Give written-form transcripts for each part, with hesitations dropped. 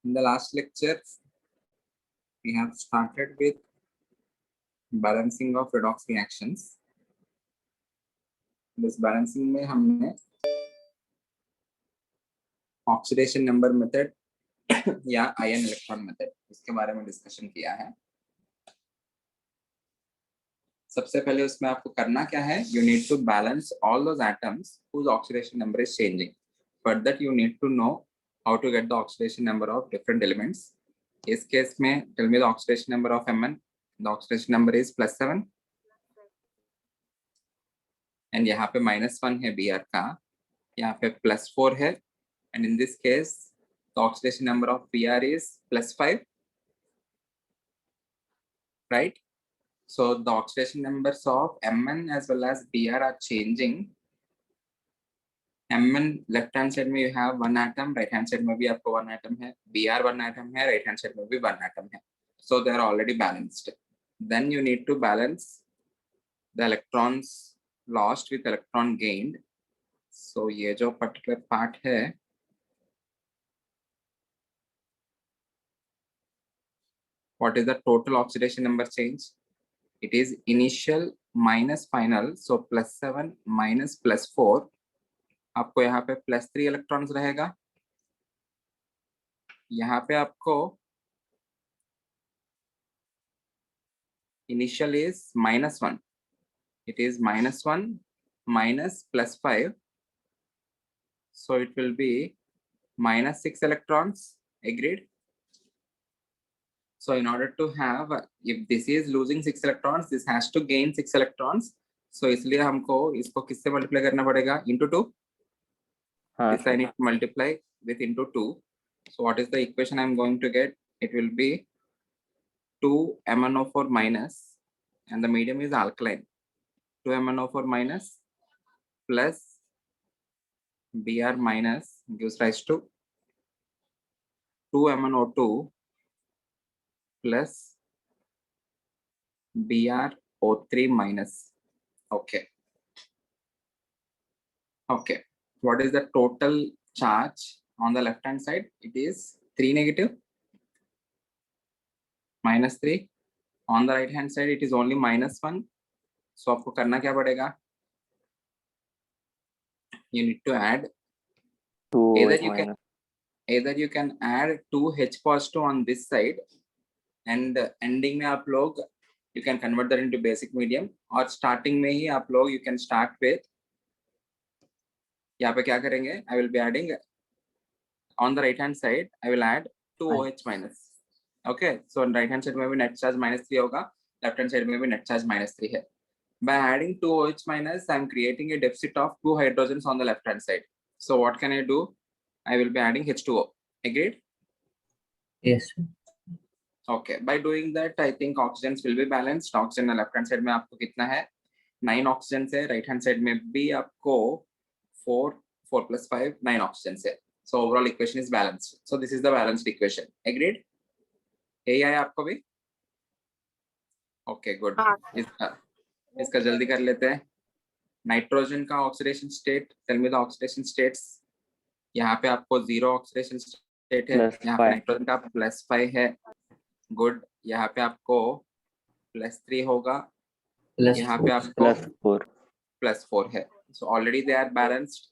In the last lecture, we have started with balancing of redox reactions. This balancing में हमने oxidation number method या ion electron method इसके बारे में discussion किया है. सबसे पहले उसमें आपको करना क्या है, you need to balance all those atoms whose oxidation number is changing. For that you need to know how to get the oxidation number of different elements. इस केस में tell me the oxidation number of Mn. The oxidation number is +7 and यहाँ पे -1 है Br का, यहाँ पे +4 है, and in this case the oxidation number of Br is +5, right? So the oxidation numbers of Mn as well as Br are changing. Mn left hand side में you have 1 atom, right hand side में भी आपको 1 atom है, Br 1 atom है, right hand side में भी 1 atom है. So they are already balanced. Then you need to balance the electrons lost with electron gained. So ये जो particular part है, what is the total oxidation number change? It is initial minus final. So +7 minus +4. आपको यहाँ पे +3 electrons रहेगा, यहाँ पे आपको initial is -1. It is -1 minus +5. So it will be -6 electrons. Agreed? So in order to have, if this is losing 6 electrons, this has to gain 6 electrons. So इसलिए हमको इसको किससे मल्टीप्लाई करना पड़ेगा? Into 2. This I need to multiply with into 2. So what is the equation I'm going to get? It will be 2 MnO4 minus, and the medium is alkaline. 2 MnO4 minus plus Br minus gives rise to 2 MnO2 plus BrO3 minus. Okay. Okay. What is the total charge on the left hand side? It is 3 negative, -3. On the right hand side, it is only -1. So आपको करना क्या पड़ेगा? You need to add. Either you can add 2 H positive on this side, and ending में आप लोग you can convert that into basic medium, और starting में ही आप लोग you can start with, यहाँ पे क्या करेंगे? I will be adding on the right hand side. I will add 2 OH minus. Okay, so on right hand side में भी net charge -3 होगा, left hand side में भी net charge -3 है. By adding 2 OH minus, I am creating a deficit of 2 hydrogens on the left hand side. So what can I do? I will be adding H2O. Agreed? Yes. Okay. By doing that, I think oxygens will be balanced. Oxygen on left hand side में आपको कितना है? 9 oxygens है. Right hand side में भी आपको 4 plus 5, 9 oxygens है. So overall equation is balanced. So this is the balanced equation. Agreed? यही आया आपको भी? Okay, good. इसका जल्दी कर लेते हैं. नाइट्रोजन का oxidation state, tell me the oxidation states. यहाँ पे आपको 0 ऑक्सीडेशन स्टेट है, यहाँ पे नाइट्रोजन का +5 है. गुड. यहाँ पे आपको +3 होगा, यहाँ पे आपको +4 है. So already they are balanced.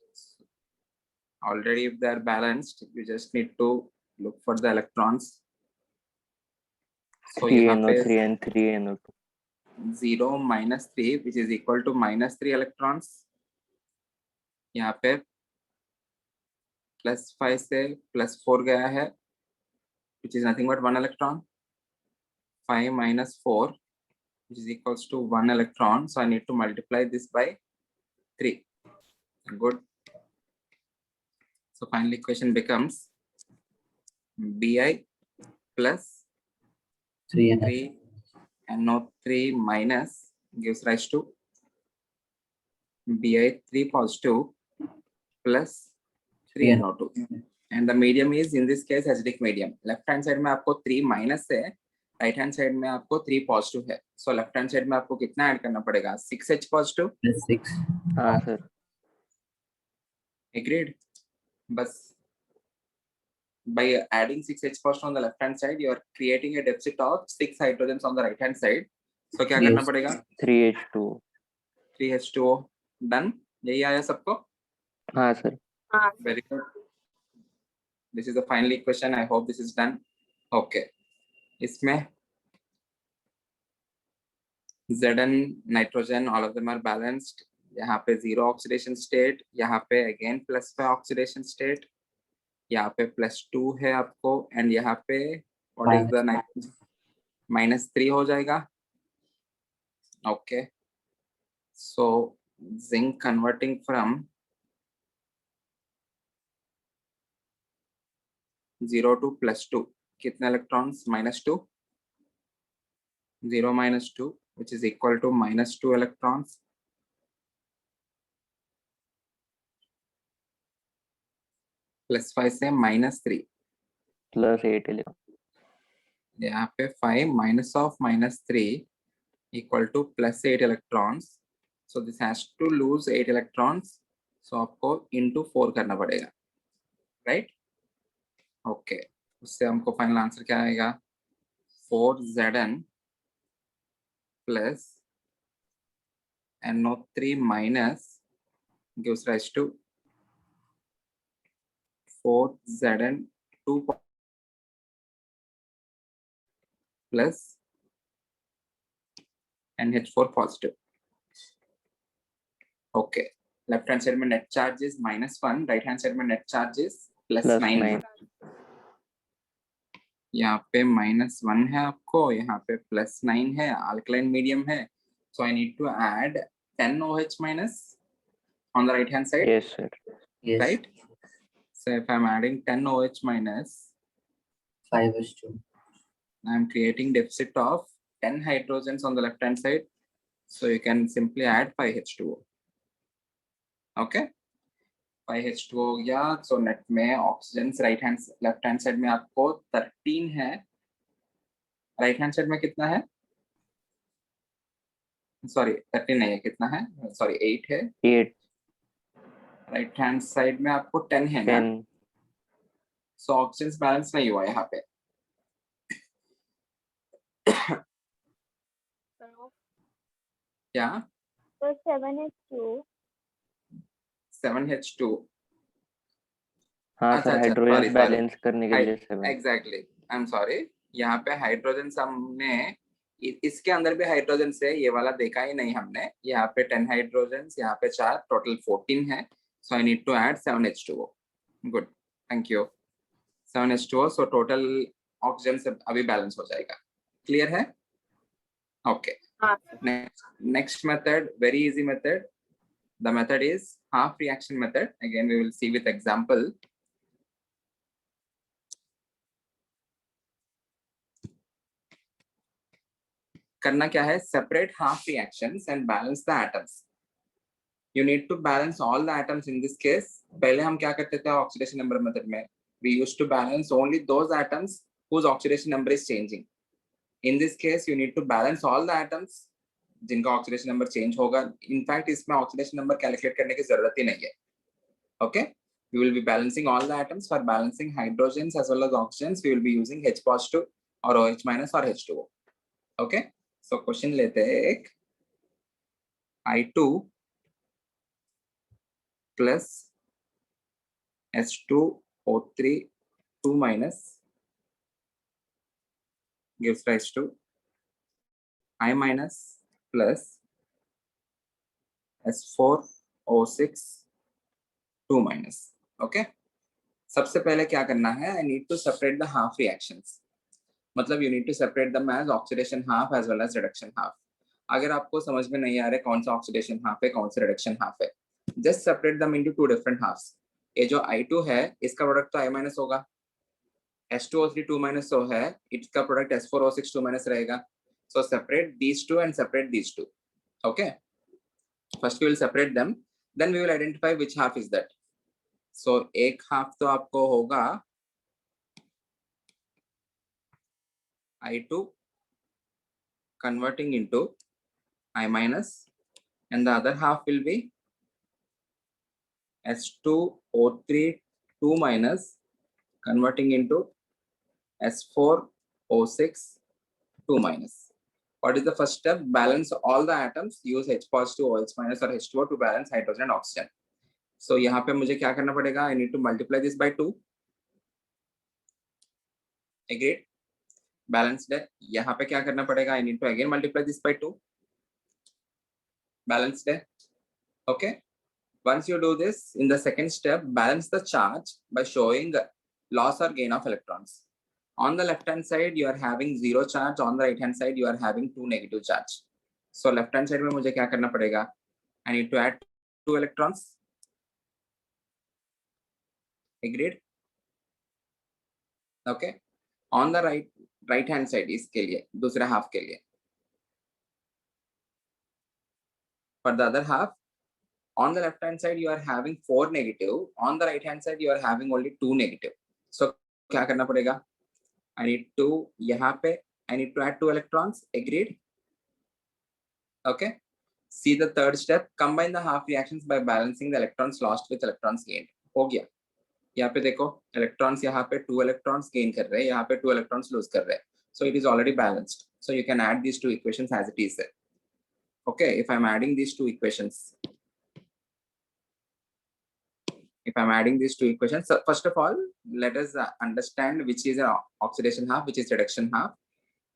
Already if they are balanced, you just need to look for the electrons. So यहाँ पे 3NO3 and 3NO2. 0 -3 which is equal to -3 electrons. यहाँ पे +5 से +4 गया है, which is nothing but 1 electron. 5 minus 4 which is equals to 1 electron. So I need to multiply this by 3. Good. So final equation becomes Bi plus 3NO3 minus gives rise to Bi3 positive plus 3NO2. And the medium is in this case acidic medium. Left hand side में आपको 3 minus है, right hand side में आपको 3 positive है. So left hand side में आपको कितना add करना पड़ेगा? 6H positive. 6. हाँ सर. Agreed? बस by adding 6 H position on the left hand side, you are creating a deficit of 6 hydrogens on the right hand side. So क्या करना Yes. पड़ेगा? 3H2. 3H2O. Done. यही आया सबको? हाँ sir. Very good. This is the final equation. I hope this is done. Okay. इसमें Zn nitrogen, all of them are balanced. यहाँ पे 0 oxidation state, यहाँ पे again +5 oxidation state, यहाँ पे +2 है आपको, and यहाँ पे what is the nitrogen? -3 हो जाएगा. Okay. So zinc converting from 0 to +2. कितने electrons? -2. 0 - 2, which is equal to -2 electrons. +5 से -3. +8 electron. यहाँ पे 5 minus of -3 equal to +8 electrons. So this has to lose 8 electrons. So आपको into 4 करना पड़ेगा, right? Okay. उससे हमको फाइनल आंसर क्या आएगा? 4Zn plus NO3 minus gives rise to 4Zn2 plus NH4 positive. Okay. Left hand side में net charge is -1, right hand side में net charge is +9. यहाँ पे -1 है आपको, यहाँ पे +9 है, alkaline medium है. So I need to add 10 OH minus on the right hand side. Yes sir. Yes. Right? So if I'm adding 10 OH minus, 5H2. I'm creating deficit of 10 hydrogens on the left hand side. So you can simply add 5H2O. Okay? 5H2O हो गया. So net में oxygens left hand side में आपको 13 है. Right hand side में कितना है? Sorry, 13 नहीं है, कितना है? Sorry, 8 है. 8. Right hand side में आपको 10 है ना? 10. So oxygens balance नहीं हुआ यहाँ पे. क्या? So 7H2. 7H2. हाँ अच्छा, सर, अच्छा, हाइड्रोजन sorry. बैलेंस करने के लिए 7. Exactly. I'm sorry. यहाँ पे हाइड्रोजन हमने इसके अंदर भी हाइड्रोजन है, ये वाला देखा ही नहीं हमने. यहाँ पे 10 हाइड्रोजन, यहाँ पे 4, टोटल 14 है. So I need to add 7H2O. Good. Thank you. 7H2O. So total oxygen अभी बैलेंस हो जाएगा. Clear है? Okay. Next method, very easy method. The method is half reaction method. Again, we will see with example. करना क्या है? Separate half reactions and balance the atoms. You need to balance all the atoms in this case. पहले हम क्या करते थे oxidation number method में? We used to balance only those atoms whose oxidation number is changing. In this case, you need to balance all the atoms जिनका oxidation number change होगा. In fact, इसमें oxidation number calculate करने की जरूरत ही नहीं है. Okay? We will be balancing all the atoms. For balancing hydrogens as well as oxygens, we will be using H positive or OH minus or H2O. Okay? So question लेते हैं एक I2 plus H2O3 2 minus gives rise to I minus plus S4O6 2 minus. Okay? सबसे पहले क्या करना है? I need to separate the half reactions. मतलब you need to separate them as oxidation half as well as reduction half. अगर आपको समझ में नहीं आ रहा है कौन सा oxidation half है, कौन सा reduction half है, just separate them into two different halves. ये जो I2 है, इसका प्रोडक्ट तो I minus होगा. H2O3 2 minus O है, इसका प्रोडक्ट S4O6 2 minus रहेगा. So separate these two and separate these two. Okay. First we will separate them, then we will identify which half is that. So एक half तो आपको होगा I2 converting into I minus, and the other half will be S2O3 2 minus converting into S4O6 2 minus. What is the first step? Balance all the atoms. Use H positive, OH minus or H2O to balance hydrogen and oxygen. So यहाँ पे मुझे क्या करना पड़ेगा? I need to multiply this by 2. Agreed? Balanced है. यहाँ पे क्या करना पड़ेगा? I need to again multiply this by 2. Balanced है. Okay. Once you do this, in the second step, balance the charge by showing loss or gain of electrons. On the left hand side, you are having 0 charge. On the right hand side, you are having 2 negative charge. So left hand side में मुझे क्या करना पड़ेगा? I need to add 2 electrons. Agreed? Okay. On the right hand side इसके लिए दूसरे half के लिए. For the other half, on the left hand side you are having 4 negative. On the right hand side you are having only 2 negative. So क्या करना पड़ेगा? I need to यहाँ पे I need to add 2 electrons. Agreed? Okay. See the third step. Combine the half reactions by balancing the electrons lost with electrons gained. हो गया. यहाँ पे देखो electrons यहाँ पे 2 electrons gain कर रहे हैं, यहाँ पे 2 electrons lose कर रहे हैं. So it is already balanced. So you can add these 2 equations as it is. Okay. If I'm adding these 2 equations. If I'm adding these 2 equations, so first of all, let us understand which is an oxidation half, which is reduction half.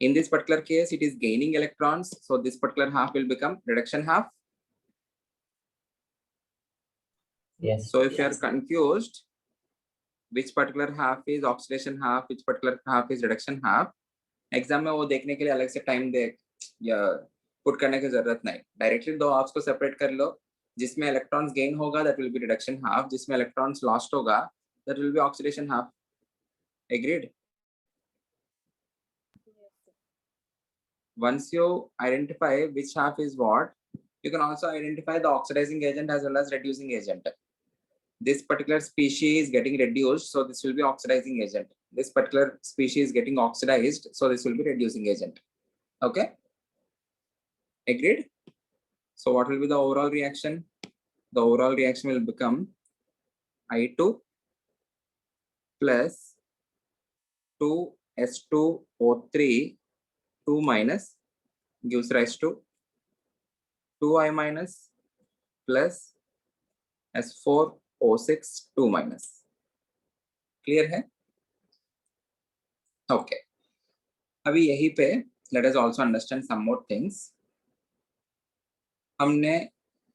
In this particular case, it is gaining electrons. So this particular half will become reduction half. Yes. So if you are confused, which particular half is oxidation half, which particular half is reduction half, exam में वो देखने के लिए अलग से time दे या put करने की जरूरत नहीं. Directly दो halves को separate कर लो. जिसमें electrons gain होगा that will be reduction half. जिसमें electrons lost होगा that will be oxidation half. Agreed? Once you identify which half is what, you can also identify the oxidizing agent as well as reducing agent. This particular species is getting reduced, so this will be oxidizing agent. This particular species is getting oxidized, so this will be reducing agent. Okay? Agreed? So what will be the overall reaction? The overall reaction will become I2 plus 2S2O3 2 minus gives rise to 2I minus plus S4O6 2 minus. Clear है? Okay. अभी यहीं पे let us also understand some more things. हमने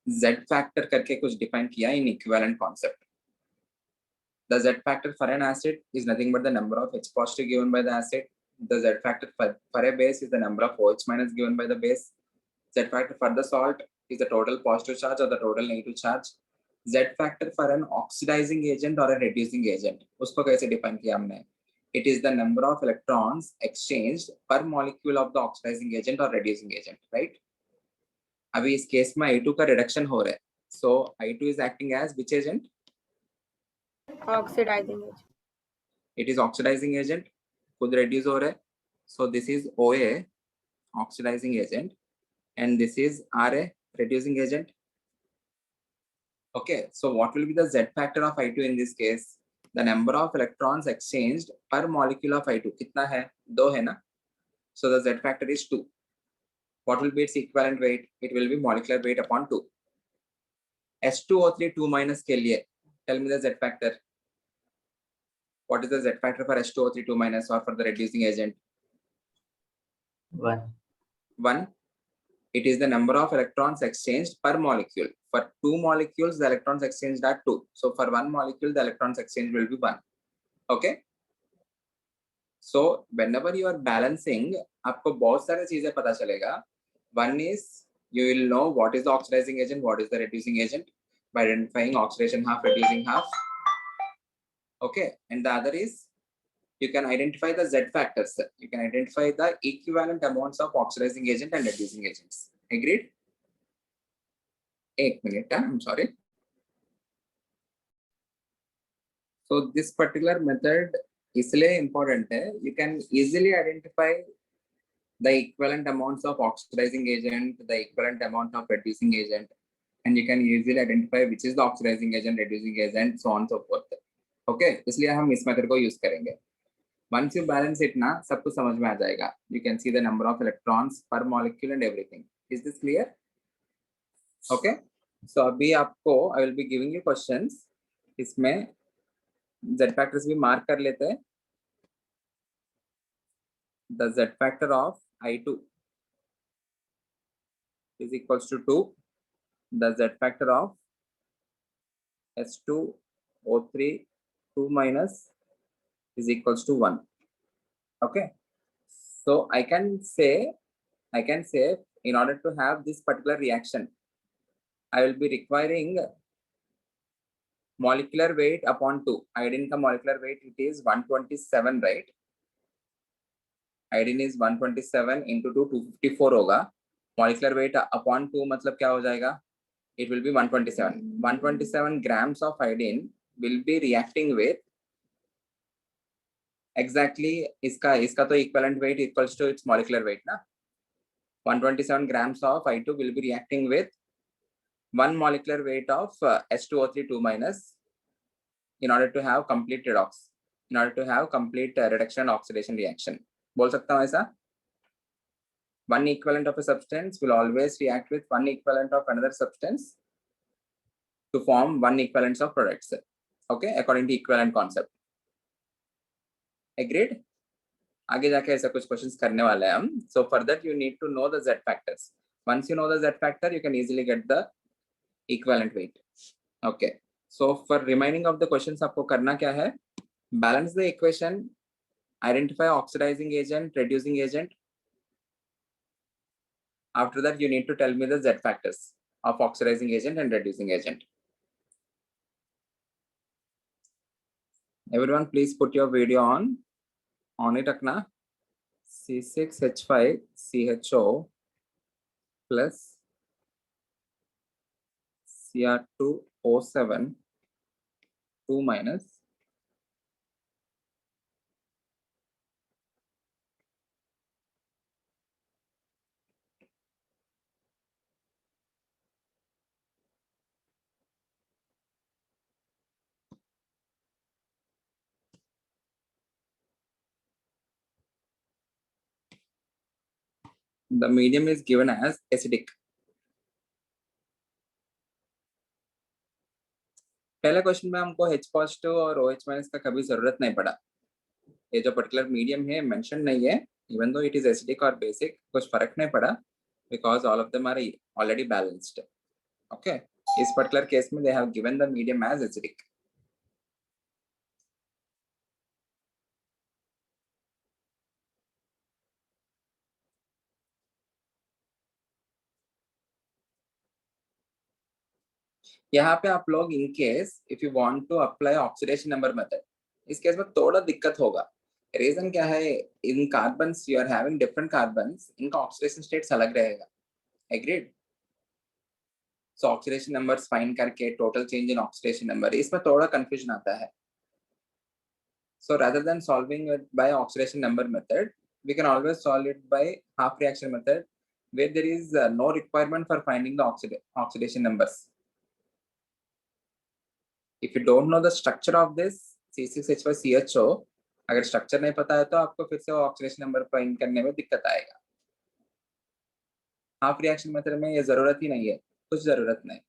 Z factor करके कुछ define किया in equivalent concept. The Z factor for an acid is nothing but the number of H positive given by the acid. The Z factor for a base is the number of OH minus given by the base. Z factor for the salt is the total positive charge or the total negative charge. Z factor for an oxidizing agent or a reducing agent. उसको कैसे define किया हमने? It is the number of electrons exchanged per molecule of the oxidizing agent or reducing agent, right? अभी इस case में I2 का reduction हो रहा है. So I2 is acting as which agent? Oxidizing agent. It is oxidizing agent. खुद reduce हो रहा है. So this is OA, oxidizing agent, and this is RA, reducing agent. Okay, so what will be the Z factor of I2 in this case? The number of electrons exchanged per molecule of I2. कितना है? 2 है ना? So the Z factor is 2. What will be its equivalent weight? It will be molecular weight upon 2. S2O3 2 minus के लिए, tell me the Z factor. What is the Z factor for H2O3 2 minus or for the reducing agent? 1. 1. It is the number of electrons exchanged per molecule. For 2 molecules, the electrons exchanged are 2. So for 1 molecule, the electrons exchanged will be 1. Okay? So whenever you are balancing, आपको बहुत सारे चीजें पता चलेगा. One is you will know what is the oxidizing agent, what is the reducing agent by identifying oxidation half, reducing half. Okay, and the other is you can identify the Z factors. You can identify the equivalent amounts of oxidizing agent and reducing agents. Agreed? 1 minute, I'm sorry. So this particular method is important. You can easily identify the equivalent amounts of oxidizing agent, the equivalent amount of reducing agent, and you can easily identify which is the oxidizing agent, reducing agent, so on and so forth. Okay इसलिए हम इस method को use करेंगे. Once you balance it ना सब कुछ समझ में आ जाएगा. You can see the number of electrons per molecule and everything. Is this clear? Okay. So अभी आपको I will be giving you questions. इसमें Z factors भी मार्क कर लेते हैं. The Z factor of I2 is equals to 2. The Z factor of S2O3 2 minus is equals to 1. Okay. So I can say in order to have this particular reaction, I will be requiring molecular weight upon 2. Iodine ka molecular weight it is 127, right? Iodine is 127 into 2 254 होगा. Molecular weight upon 2 मतलब क्या हो जाएगा? It will be 127. 127 grams of iodine will be reacting with exactly इसका तो equivalent weight equals to its molecular weight ना. 127 grams of I2 will be reacting with 1 molecular weight of S2O3 2 minus in order to have complete redox, in order to have complete reduction and oxidation reaction. बोल सकता हूँ ऐसा? One equivalent of a substance will always react with one equivalent of another substance to form one equivalence of products. Okay, according to equivalent concept. Agreed? आगे जाके ऐसा कुछ questions करने वाले हैं हम. So for that you need to know the Z factors. Once you know the Z factor, you can easily get the equivalent weight. Okay. So for remaining of the questions आपको करना क्या है? Balance the equation, identify oxidizing agent, reducing agent. After that, you need to tell me the Z factors of oxidizing agent and reducing agent. Everyone, please put your video on. On it, Akna. C6H5CHO plus Cr2O7 2 minus the medium is given as acidic. पहले question में हमको H positive और OH minus का कभी जरूरत नहीं पड़ा. ये जो पर्टिकुलर मीडियम है मेंशन नहीं है. Even though it is acidic और बेसिक कुछ फर्क नहीं पड़ा because all of them are already balanced. Okay, इस पर्टिकुलर केस में they have given the medium as acidic. यहाँ पे आप लोग in case if you want to apply oxidation number method, इस केस में थोड़ा दिक्कत होगा. रीजन क्या है? In carbons you are having different carbons, इनका ऑक्सीडेशन स्टेट्स अलग रहेगा. Agreed? So oxidation numbers find करके total change in oxidation number, इसमें थोड़ा कंफ्यूजन आता है. So rather than solving it by oxidation number method, we can always solve it by half reaction method, where there is no requirement for finding the oxidation numbers. If you don't know the structure of this C6H5CHO, अगर structure नहीं पता है तो आपको फिर से oxidation number find करने में दिक्कत आएगा. हाफ रिएक्शन मेथड में ये जरूरत ही नहीं है, कुछ जरूरत नहीं.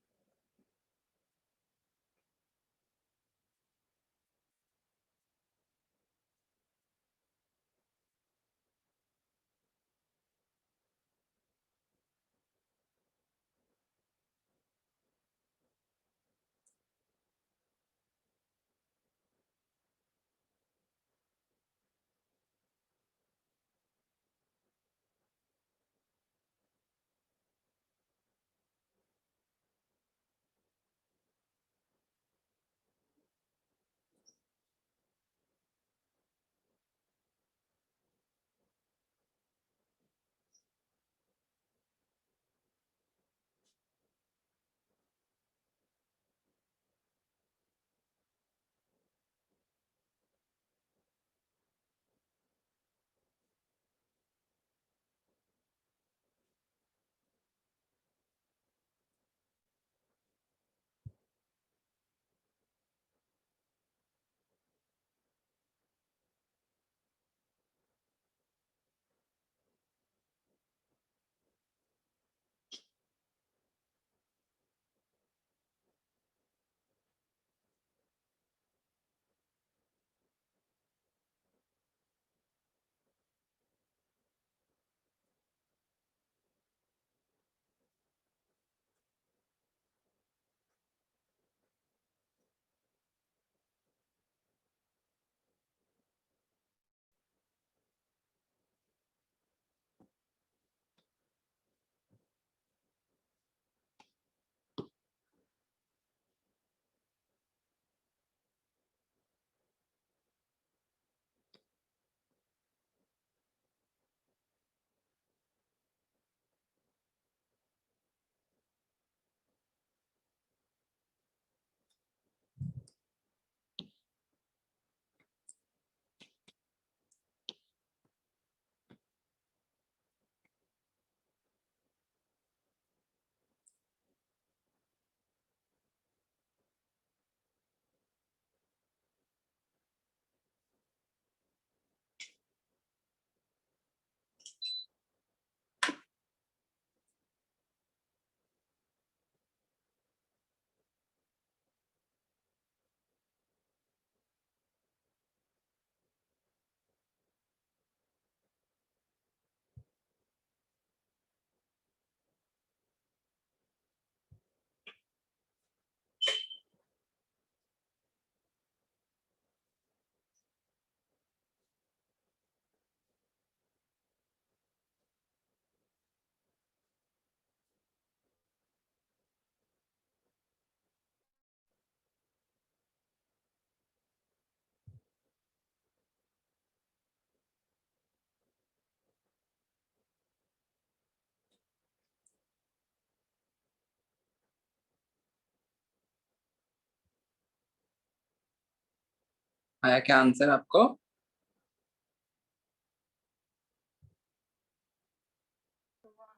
आया क्या आंसर आपको?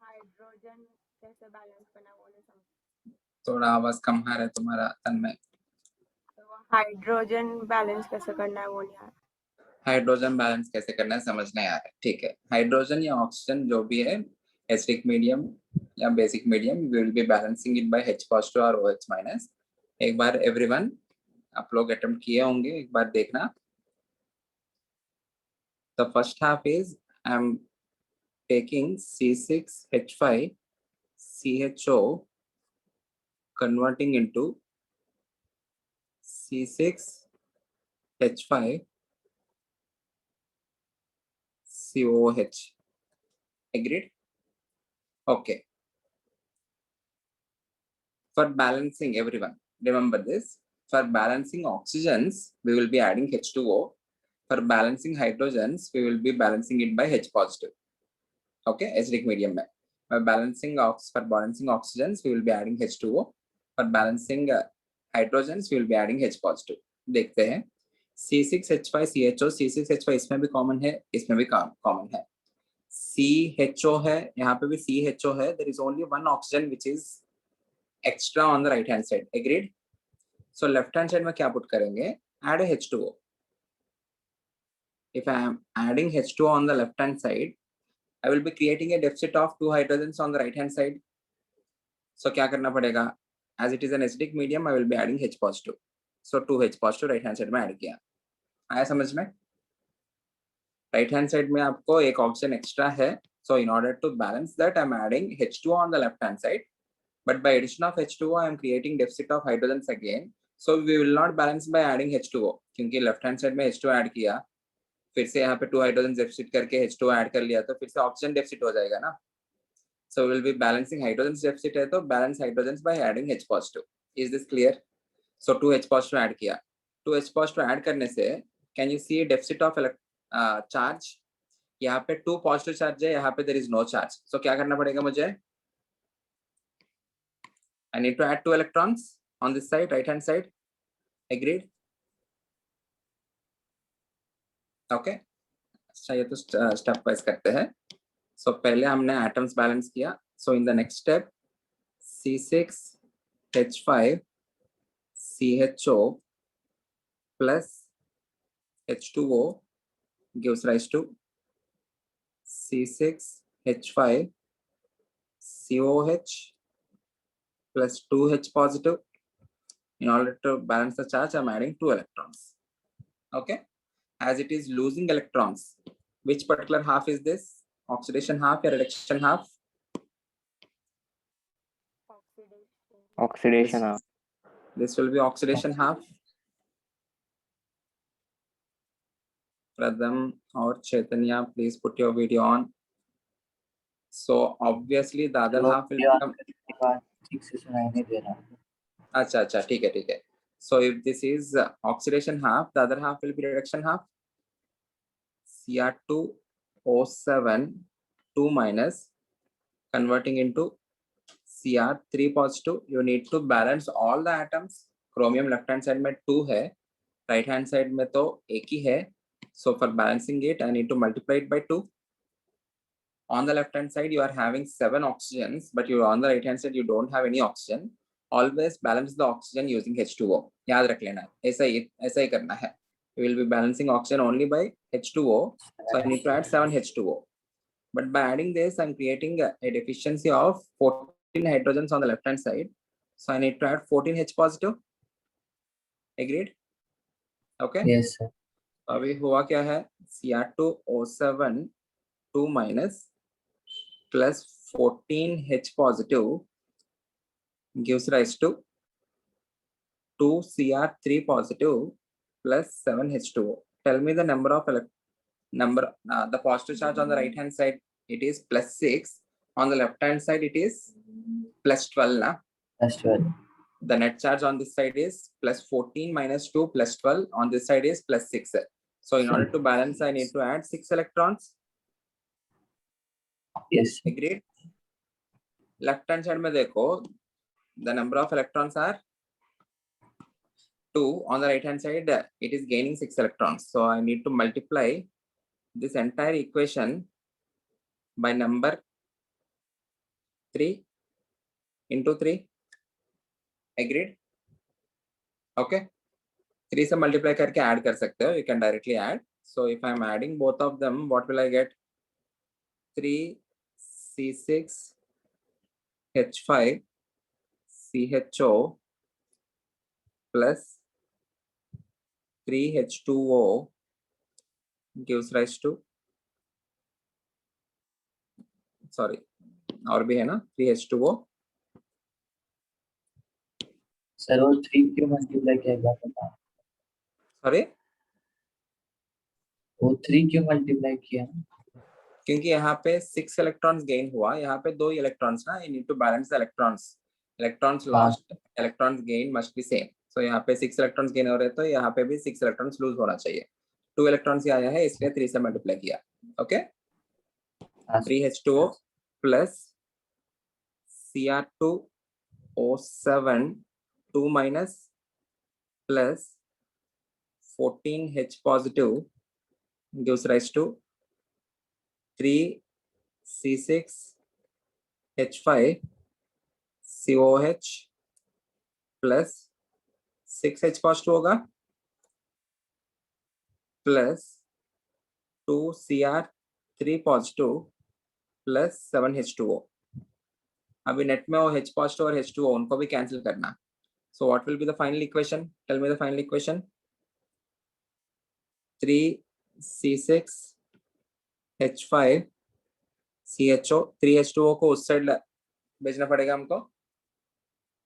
हाइड्रोजन कैसे बैलेंस करना वो नहीं समझ। थोड़ा आवाज कम आ रहा है तुम्हारा तन्मय। हाइड्रोजन बैलेंस कैसे करना है वो नहीं आ रहा। हाइड्रोजन बैलेंस कैसे करना है समझ नहीं आ रहा है, ठीक है। हाइड्रोजन या ऑक्सीजन जो भी है, एसिडिक मीडियम या basic medium, we will be balancing it by H positive और OH माइनस। एक बार एवरीवन आप लोग अटेम्प्ट किए होंगे, एक बार देखना। The first half is I am taking C6H5 CHO converting into C6H5 COH. Agreed? Okay. For balancing, everyone, remember this. For balancing oxygens, we will be adding H2O. For balancing hydrogens, we will be balancing it by H positive. Okay, acidic medium में. For balancing oxygens, we will be adding H2O. For balancing hydrogens, we will be adding H positive. देखते हैं. C6H5 CHO, C6H5 इसमें भी common है, इसमें भी common है. CHO है, यहाँ पे भी CHO है. There is only one oxygen which is extra on the right hand side. Agreed? So left hand side में क्या put करेंगे? Add a H2O. If I am adding H2O on the left hand side, I will be creating a deficit of 2 hydrogens on the right hand side. So क्या करना पड़ेगा? As it is an acidic medium, I will be adding H positive. So 2 H positive right hand side में add किया. आया समझ में? Right hand side में आपको एक oxygen extra है. So in order to balance that, I am adding H2O on the left hand side. But by addition of H2O, I am creating deficit of hydrogens again. So we will not balance by adding H2O, क्योंकि left hand side में H2O add किया, फिर से यहाँ पे 2 hydrogens deficit करके H2O add कर लिया, तो फिर से oxygen deficit हो जाएगा ना. So we will be balancing hydrogens deficit है, तो balance hydrogens by adding H positive. Is this clear? So 2 H positive add किया. 2 H positive add करने से can you see deficit of charge? यहाँ पे 2 positive charge है, यहाँ पे there is no charge. So क्या करना पड़ेगा मुझे? I need to add 2 electrons on this side, right hand side. Agreed? Okay. अच्छा, ये तो step wise करते हैं. So पहले हमने atoms balance किया. So in the next step, C6H5 CHO plus H2O gives rise to C6H5 COH plus 2H positive. In order to balance the charge, I'm adding 2 electrons. Okay. As it is losing electrons, which particular half is this? Oxidation half or reduction half? Oxidation half. This will be oxidation half. Pradham or Chaitanya, please put your video on. So obviously the other half will become. अच्छा, ठीक है. So if this is oxidation half, the other half will be reduction half. Cr2O7 2 minus converting into Cr3 positive. You need to balance all the atoms. Chromium left hand side में 2 है, right hand side में तो एक ही है. So for balancing it, I need to multiply it by 2. On the left hand side, you are having 7 oxygens, but you on the right hand side, you don't have any oxygen. Always balance the oxygen using H2O. याद रख लेना, ऐसा ही करना है. We will be balancing oxygen only by H2O. So I need to add 7 H2O. But by adding this, I'm creating a deficiency of 14 hydrogens on the left hand side. So I need to add 14 H positive. Agreed? Okay. Yes, sir. अभी हुआ क्या है? Cr2O7 2 minus plus 14 H positive gives rise to 2 Cr3 positive plus 7 H2O. Tell me the number of the positive charge on the right hand side, it is plus 6. On the left hand side, it is plus 12. Na? Plus 12. The net charge on this side is plus 14 minus 2 plus 12. On this side is plus 6. So in order to balance, I need to add 6 electrons. Yes. Agreed? Left hand side में देखो, the number of electrons are 2 on the right hand side, it is gaining 6 electrons. So I need to multiply this entire equation by number 3 into 3. Agreed? Okay. 3 से multiply करके add कर सकते हो. You can directly add. So if I'm adding both of them, what will I get? 3C6H5 CHO plus 3H2O gives rise to, sorry, और भी है ना 3H2O. Sir वो 3 क्यों मल्टीप्लाई किया गया पता? सॉरी, वो 3 क्यों मल्टीप्लाई किया? क्योंकि यहाँ पे 6 इलेक्ट्रॉन्स गेन हुआ, यहाँ पे 2 इलेक्ट्रॉन्स ना. You need to balance the electrons lost, electrons gain must be same. So यहाँ पे 6 इलेक्ट्रॉन्स गेन हो रहे, तो यहाँ पे भी 6 इलेक्ट्रॉन्स लूज होना चाहिए. 2 इलेक्ट्रॉन्स ही आया है, इसलिए 3 से मल्टीप्लाई किया. Okay. 3H2O plus Cr2O7 2 minus plus 14H positive gives rise to 3C6H5 COH plus 6H positive होगा plus 2Cr3 positive plus 7H2O. अभी नेट में वो H positive और H2O उनको भी कैंसिल करना. So what will be the final equation? Tell me the final equation. 3C6H5 CHO. 3H2O को उस साइड भेजना पड़ेगा हमको.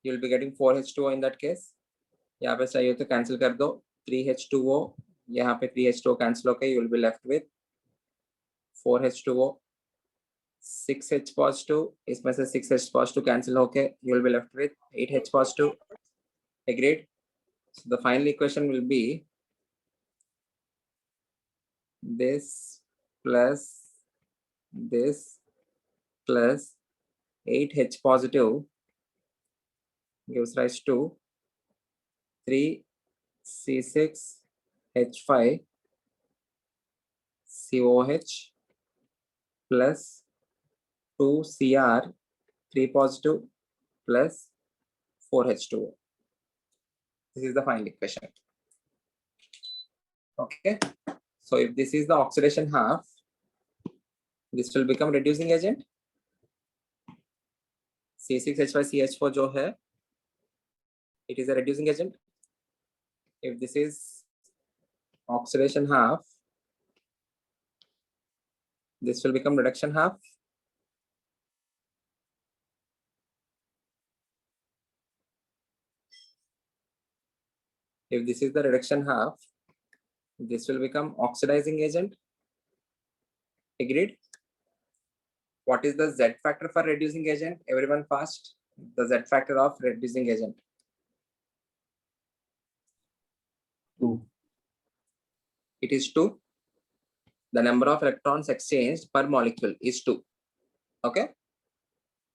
You will be getting 4H2O in that case. यहाँ पे चाहिए तो कैंसिल कर दो. 3H2O, यहाँ पे 3H2O कैंसिल होके you will be left with 4H2O. 6H positive, इसमें से 6H positive कैंसिल होके you will be left with 8H positive. Agreed? So the final equation will be this plus 8H positive gives rise to 3C6H5 COH plus 2Cr3 positive plus 4H2O. This is the final equation. Okay. So if this is the oxidation half, this will become reducing agent. C6H5CH4 जो है, it is a reducing agent. If this is oxidation half, this will become reduction half. If this is the reduction half, this will become oxidizing agent. Agreed? What is the Z factor for reducing agent? Everyone fast. The Z factor of reducing agent. 2. It is 2. The number of electrons exchanged per molecule is 2. Okay.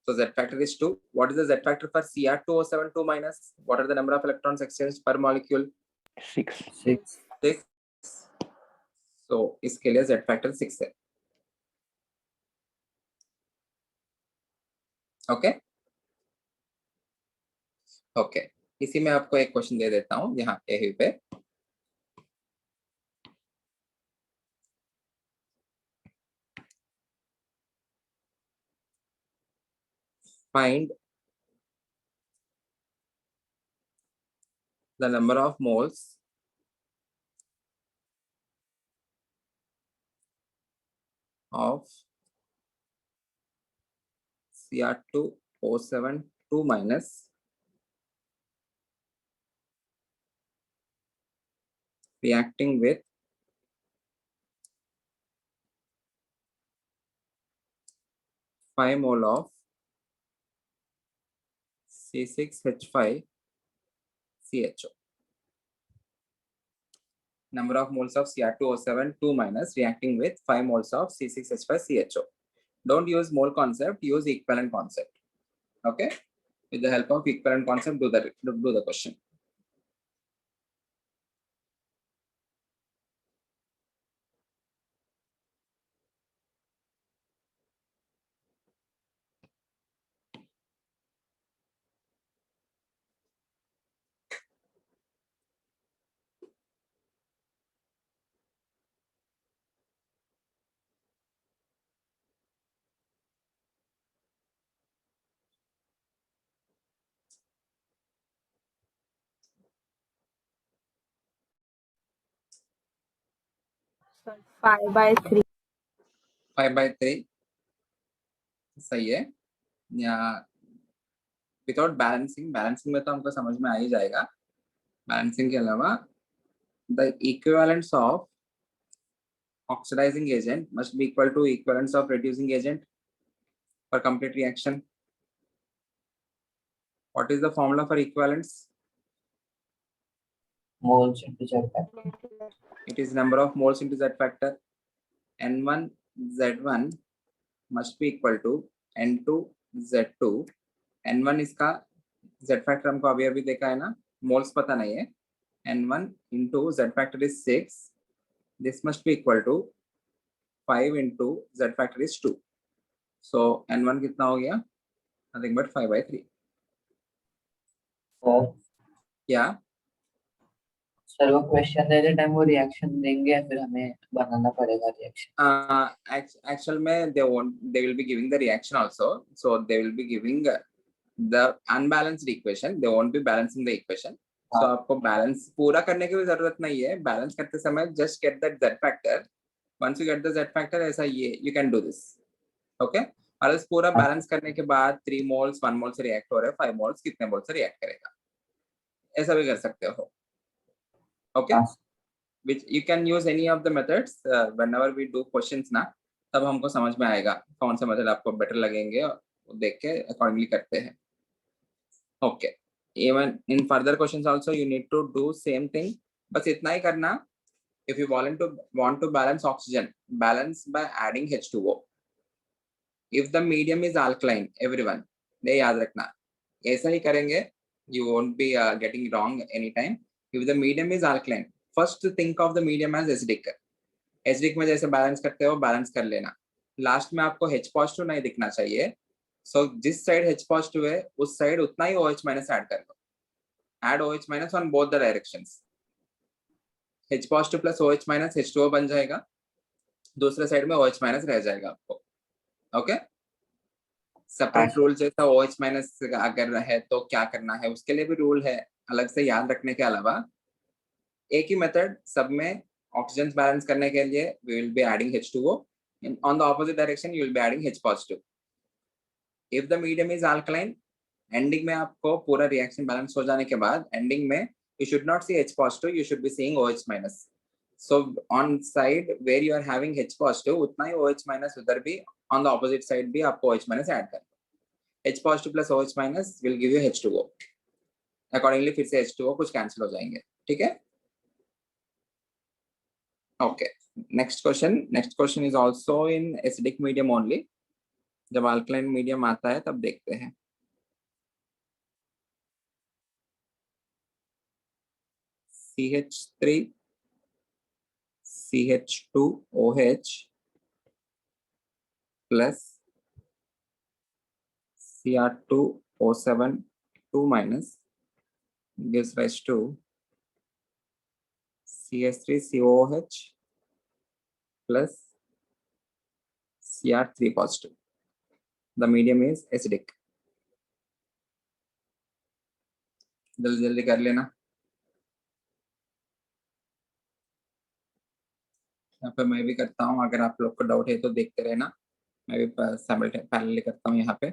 So Z factor is 2. What is the Z factor for Cr2O7 2 minus? What are the number of electrons exchanged per molecule? 6. 6. 6. So इसके लिए Z factor 6 है. Okay. Okay. इसी में आपको एक question दे देता हूं यहाँ पे. Find the number of moles of Cr2O7 2 minus reacting with 5 mole of C6H5 CHO. Number of moles of Cr2O7 2 minus reacting with 5 moles of C6H5 CHO. Don't use mole concept, use equivalent concept. Okay. With the help of equivalent concept, do the question. Sir 5/3 5/3 सही है। या without balancing, balancing में तो हमको समझ में आ ही जाएगा। Balancing के अलावा the equivalence of oxidizing agent must be equal to equivalence of reducing agent for complete reaction. What is the formula for equivalence? moles into Z factor. It is number of moles into Z factor. N1 Z1 must be equal to N2 Z2. N1 इसका Z factor हमको अभी अभी देखा है ना, moles पता नहीं है। N1 into Z factor is 6. This must be equal to 5 into Z factor is 2. So N1 कितना हो गया? Nothing but 5/3. सर क्या? सर वो क्वेश्चन देते टाइम वो रिएक्शन देंगे या फिर हमें बनाना पड़ेगा रिएक्शन? Actual में they will be giving the reaction also. So they will be giving the unbalanced equation. They won't be balancing the equation. So आपको balance पूरा करने की भी जरूरत नहीं है। Balance करते समय just get that Z factor. Once you get the Z factor, ऐसा ये you can do this. Okay? और इस पूरा balance करने के बाद 3 moles 1 mole से react हो रहा है, 5 moles कितने moles से react करेगा, ऐसा भी कर सकते हो। Okay? Which you can use any of the methods whenever we do questions ना, तब हमको समझ में आएगा कौन सा मेथड आपको बेटर लगेंगे, और देख के अकॉर्डिंगली करते हैं। Okay, even in further questions also you need to do same thing, बस इतना ही करना। if you want to balance oxygen, balance by adding H2O. if the medium is alkaline, everyone ये याद रखना, ऐसा ही करेंगे, you won't be getting wrong anytime. if the medium is alkaline, first think of the medium as acidic. acidic में जैसे balance करते हो balance कर लेना, लास्ट में आपको H पॉजिटिव नहीं दिखना चाहिए। सो जिस साइड H पॉजिटिव है उस साइड उतना ही OH माइनस ऐड कर लो, add OH minus on both the directions. H positive plus OH minus H2O बन जाएगा, दूसरे साइड में OH माइनस रह जाएगा आपको। ओके, सेपरेट रूल जैसा OH माइनस अगर है तो क्या करना है उसके लिए भी रूल है अलग से याद रखने के अलावा। एक ही मेथड सब में ऑक्सीजन बैलेंस करने के लिए we will be adding H2O, and on the opposite direction you will be adding H positive. if the medium is alkaline, ending में आपको पूरा रिएक्शन बैलेंस हो जाने के बाद एंडिंग में you should not see H positive, you should be seeing OH minus. So on side where you are having H positive उतना ही OH minus उधर भी on the opposite side भी आपको OH minus ऐड करना। H positive plus OH minus will give you H2O. accordingly फिर से H2O कुछ cancel हो जाएंगे, ठीक है। Okay, next question is also in acidic medium only. जब alkaline medium आता है तब देखते हैं। CH3 CH2OH plus Cr2O7 2 minus gives rise to CH3COOH plus Cr3 positive. The medium is acidic. जल्दी जल्दी कर लेना। यहाँ पे मैं भी करता हूँ, अगर आप लोग को डाउट है तो देखते रहना, मैं भी पैरेलली करता हूँ यहाँ पे।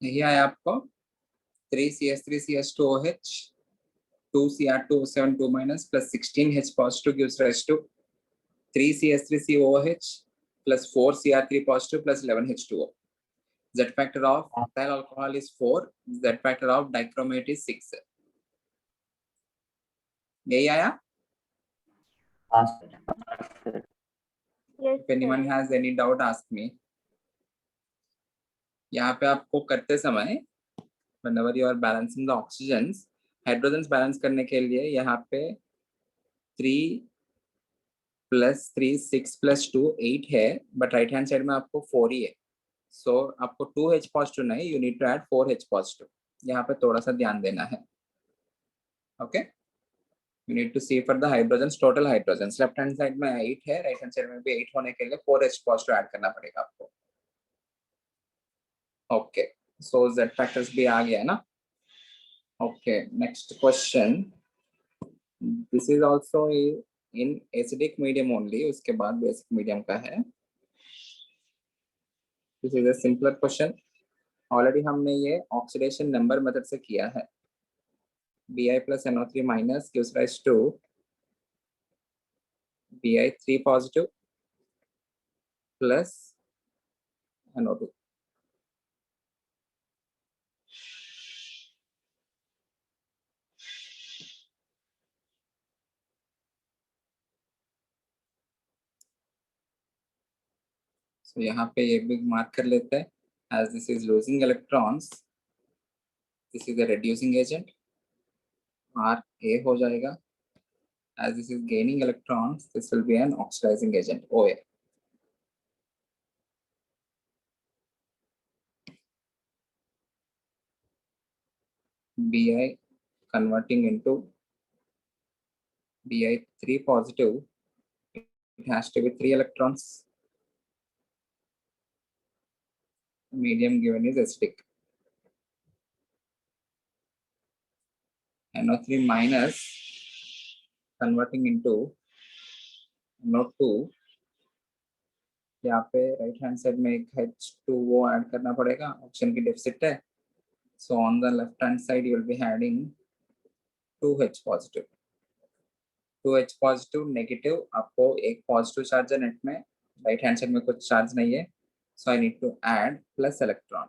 यही आया आपको 3CS3CS2OH 2Cr2O7 2 minus plus 16H positive gives rise to 3CS3COOH plus 4Cr3 positive plus 11H2O. Z factor of ethyl alcohol is 4. Z factor of dichromate is 6. यही आया? हाँ sir. sir. Yes, If anyone sir. has any doubt, ask me. यहाँ पे आपको करते समय whenever you are balancing the oxygens, hydrogens balance करने के लिए यहाँ पे 3 plus 3 6 plus 2 8 है, but right hand side में आपको 4 ही है. So आपको 2H positive नहीं, you need to add 4H positive. यहाँ पे थोड़ा सा ध्यान देना है. Okay? You need to see for the hydrogens, total hydrogens. Left hand side में 8 है, right hand side में भी 8 होने के लिए 4H positive add करना पड़ेगा आपको. Okay. So Z factors भी आ गया ना? Okay. Next question. This is also in acidic medium only. उसके बाद basic medium का है. This is a simpler question. Already हमने ये oxidation number method से किया है. Bi plus NO3 minus gives rise to Bi3 positive plus NO2. So यहाँ पे ये भी मार्क कर लेते हैं. As this is losing electrons, this is a reducing agent. R A हो जाएगा. As this is gaining electrons, this will be an oxidizing agent, OA. Bi converting into Bi3 positive, it has to be 3 electrons. Medium given is acidic. NO3 minus converting into NO2. यहाँ पे right hand side में एक H2O add करना पड़ेगा, oxygen की deficit है. So on the left hand side you will be adding 2H positive. 2H positive negative, आपको एक पॉजिटिव चार्ज है नेट में, राइट हैंड साइड में कुछ चार्ज नहीं है. So I need to add plus electron.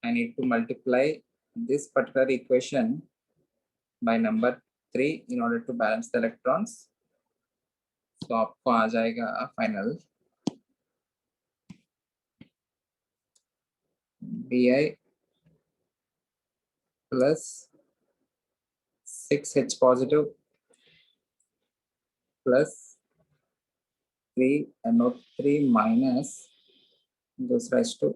I need to multiply this particular equation by number 3 in order to balance the electrons. So आपको आ जाएगा final Bi plus 6H positive plus 3 NO3 minus gives rise to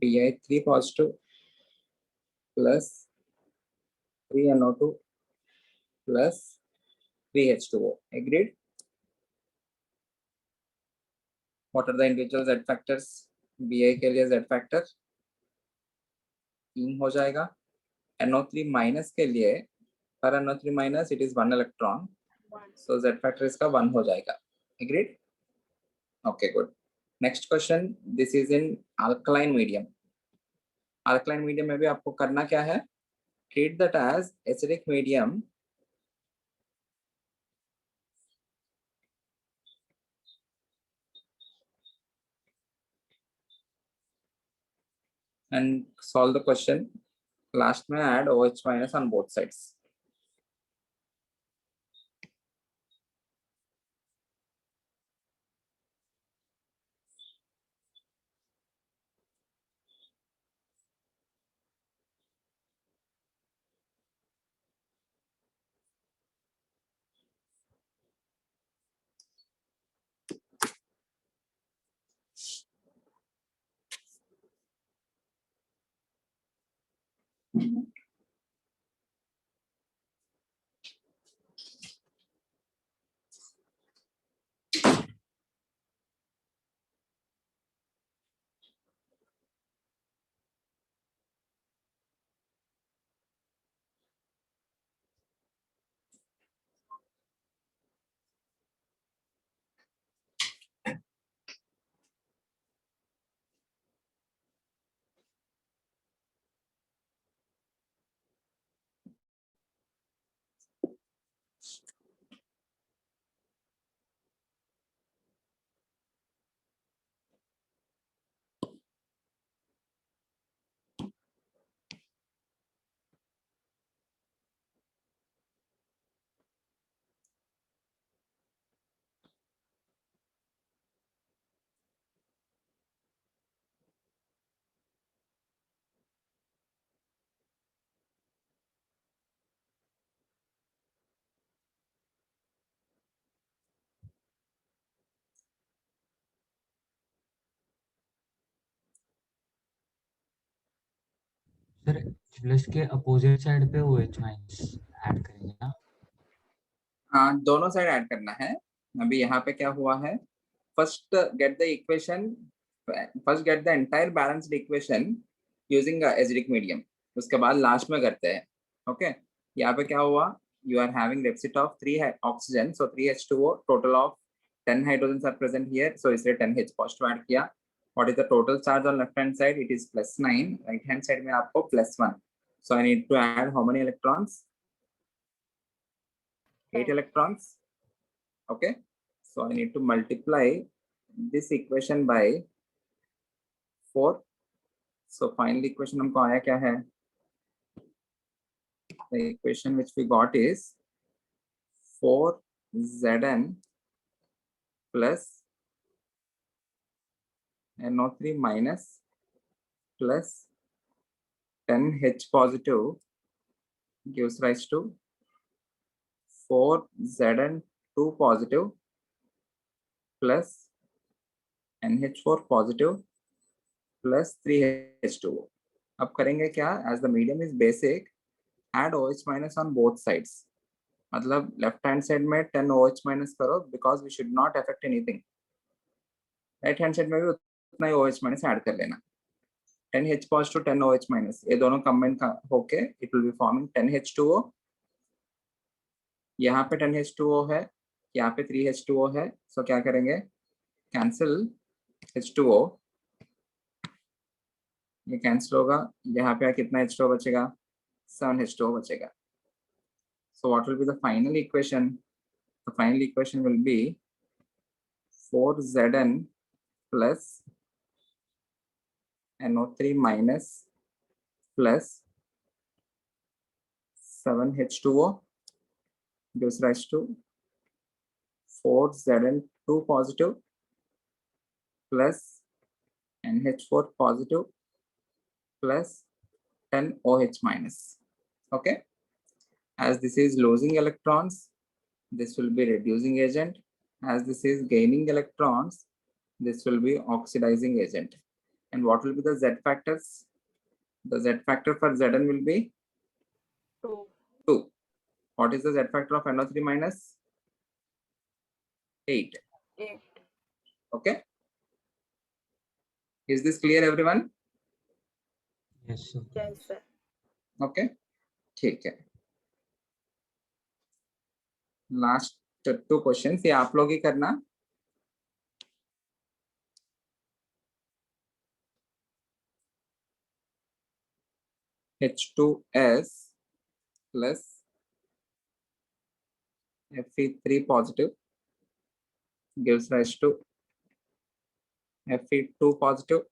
Bi3 positive plus 3 NO2 plus 3H2O. Agreed? What are the individual Z factors? Bi के लिए Z factor 3 हो जाएगा. NO3 minus के लिए per NO3 minus it is 1 electron. So Z factor इसका 1 हो जाएगा. Agreed? Okay, good. Next question. This is in alkaline medium. Alkaline medium में भी आपको करना क्या है? Treat that as acidic medium and solve the question. Last में add OH minus on both sides. Sir plus के अपोजिट साइड पे OH minus add करेंगे ना? हाँ, दोनों साइड ऐड करना है। अभी यहाँ पे क्या हुआ है, first get the equation, first get the entire balanced equation using acidic medium, उसके बाद लास्ट में करते हैं। ओके, यहाँ पे क्या हुआ, you are having deficit of 3 oxygen, so 3H2O, total of 10 hydrogens are present here, so इसलिए 10H positive ऐड किया। What is the total charge on left hand side? It is +9, right hand side में आपको +1, so I need to add how many electrons? 8 electrons. Okay, so I need to multiply this equation by 4. So final equation हमको आया क्या है, the equation which we got is 4Zn plus NO3 minus plus 10H positive gives rise to 4Zn2 positive plus NH4 positive plus 3H2O. अब करेंगे क्या, as the medium is basic, add OH minus on both sides. मतलब left hand side में 10 OH minus करो, because we should not affect anything. Right hand side में भी उतना ही OH minus add कर लेना। 10H पॉजिटिव 10 OH माइनस, ये दोनों कंबाइन होके it will be forming 10H2O। यहाँ पे 10H2O है, यहाँ पे 3H2O है, सो क्या करेंगे, कैंसिल H2O, ये कैंसिल होगा, यहाँ पे कितना H2O बचेगा, 7H2O बचेगा। So what will be the final equation? The final equation will be 4Zn plus NO3 minus plus 7H2O gives rise to 4Zn2 positive plus NH4 positive plus 10 OH minus. Okay, as this is losing electrons, this will be reducing agent. As this is gaining electrons, this will be oxidizing agent. And what will be the Z factors? The Z factor for Zn will be 2. What is the Z factor of NO3 minus? 8. 8. Okay. Is this clear, everyone? Yes sir. Yes, sir. Okay. ठीक है। Last 2 questions ये आप लोग ही करना। H2S plus Fe3 positive gives rise to Fe2 positive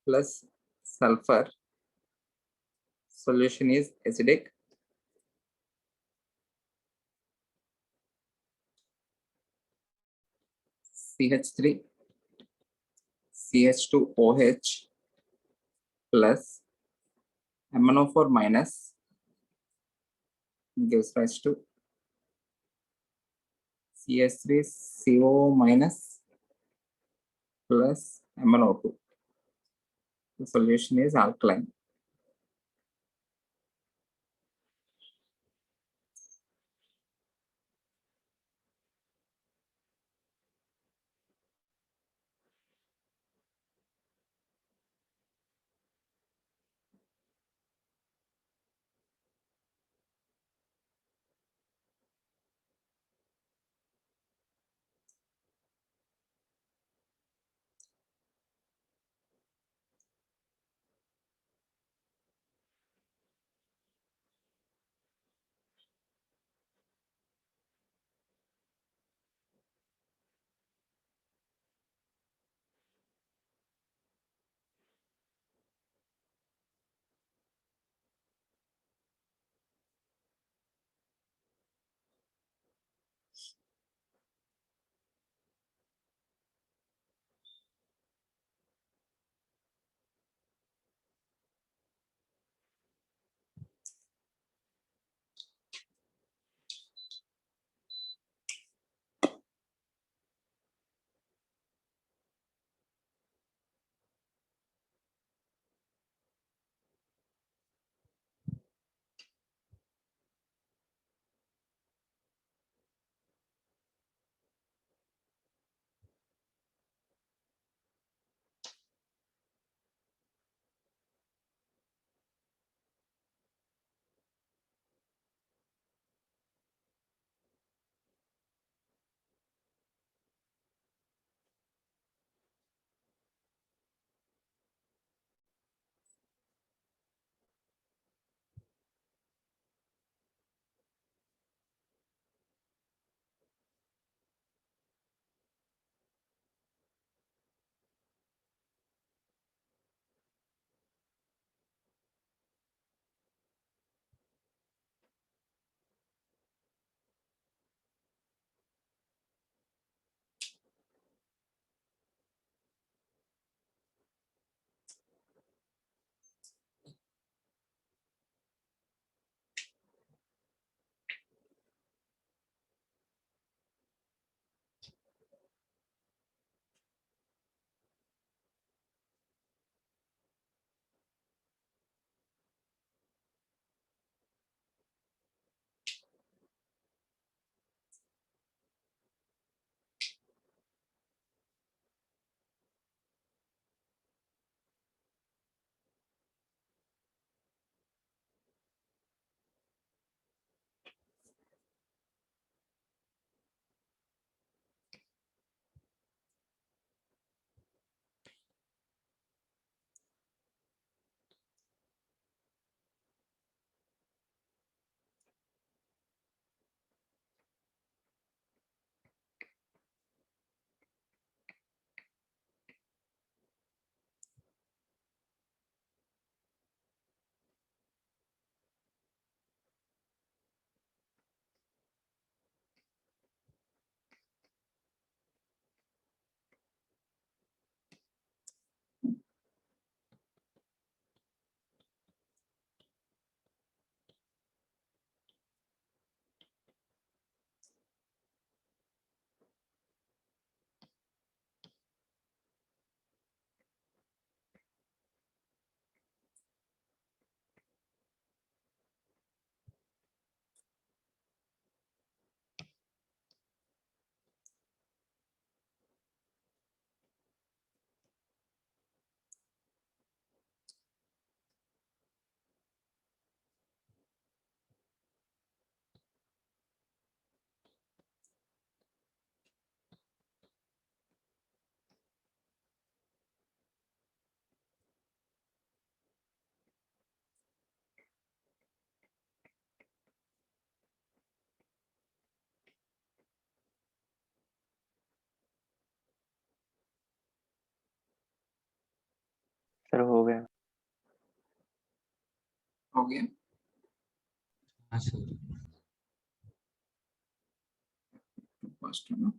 plus sulfur. Solution is acidic. CH3 CH2OH plus MnO4 minus gives rise to CH3CO minus plus MnO2. The solution is alkaline. Sir हो गया। हो गया। हाँ sir. First है ना,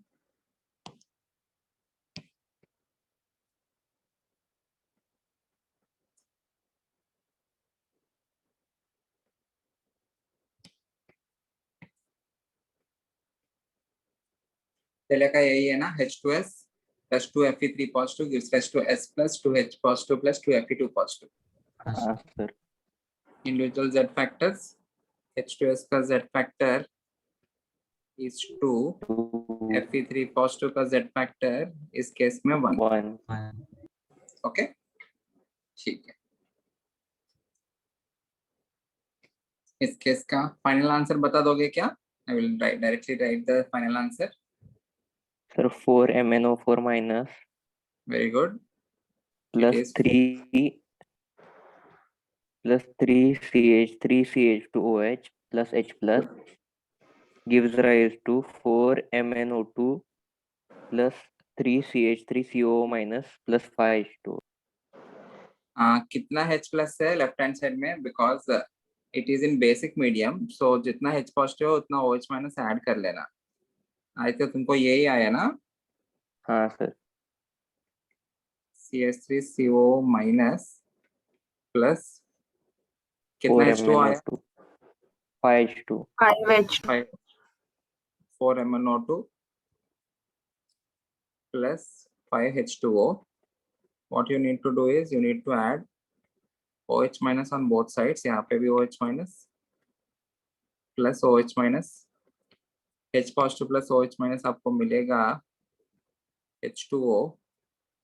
पहले का यही है ना, H2S plus 2 Fe3 positive gives rise to S plus 2H positive plus 2 Fe2 positive. हाँ हाँ sir. Sir. Individual Z factors, H2S का Z factor is 2, 2 Fe3 positive का Z factor इस केस में 1. 1 ओके, ठीक है। इस केस का फाइनल आंसर बता दोगे क्या? I will directly write the final answer. Sir 4MnO4 minus Very good. It plus is 3 plus 3CH3CH2OH plus H plus gives rise to 4MnO2 plus 3CH3CO minus plus 5H2O. कितना H plus है left hand side में, because it is in basic medium, so जितना H positive है उतना OH minus add कर लेना। आई तो तुमको यही आया ना, हाँ सर। CH3CO माइनस प्लस कितना H2 आया? 4MnO2 5H2 5H2 4MnO2 plus 5H2O. What you need to do is you need to add OH minus on both sides, यहाँ पे भी OH minus plus OH minus, H positive plus OH minus आपको मिलेगा H2O,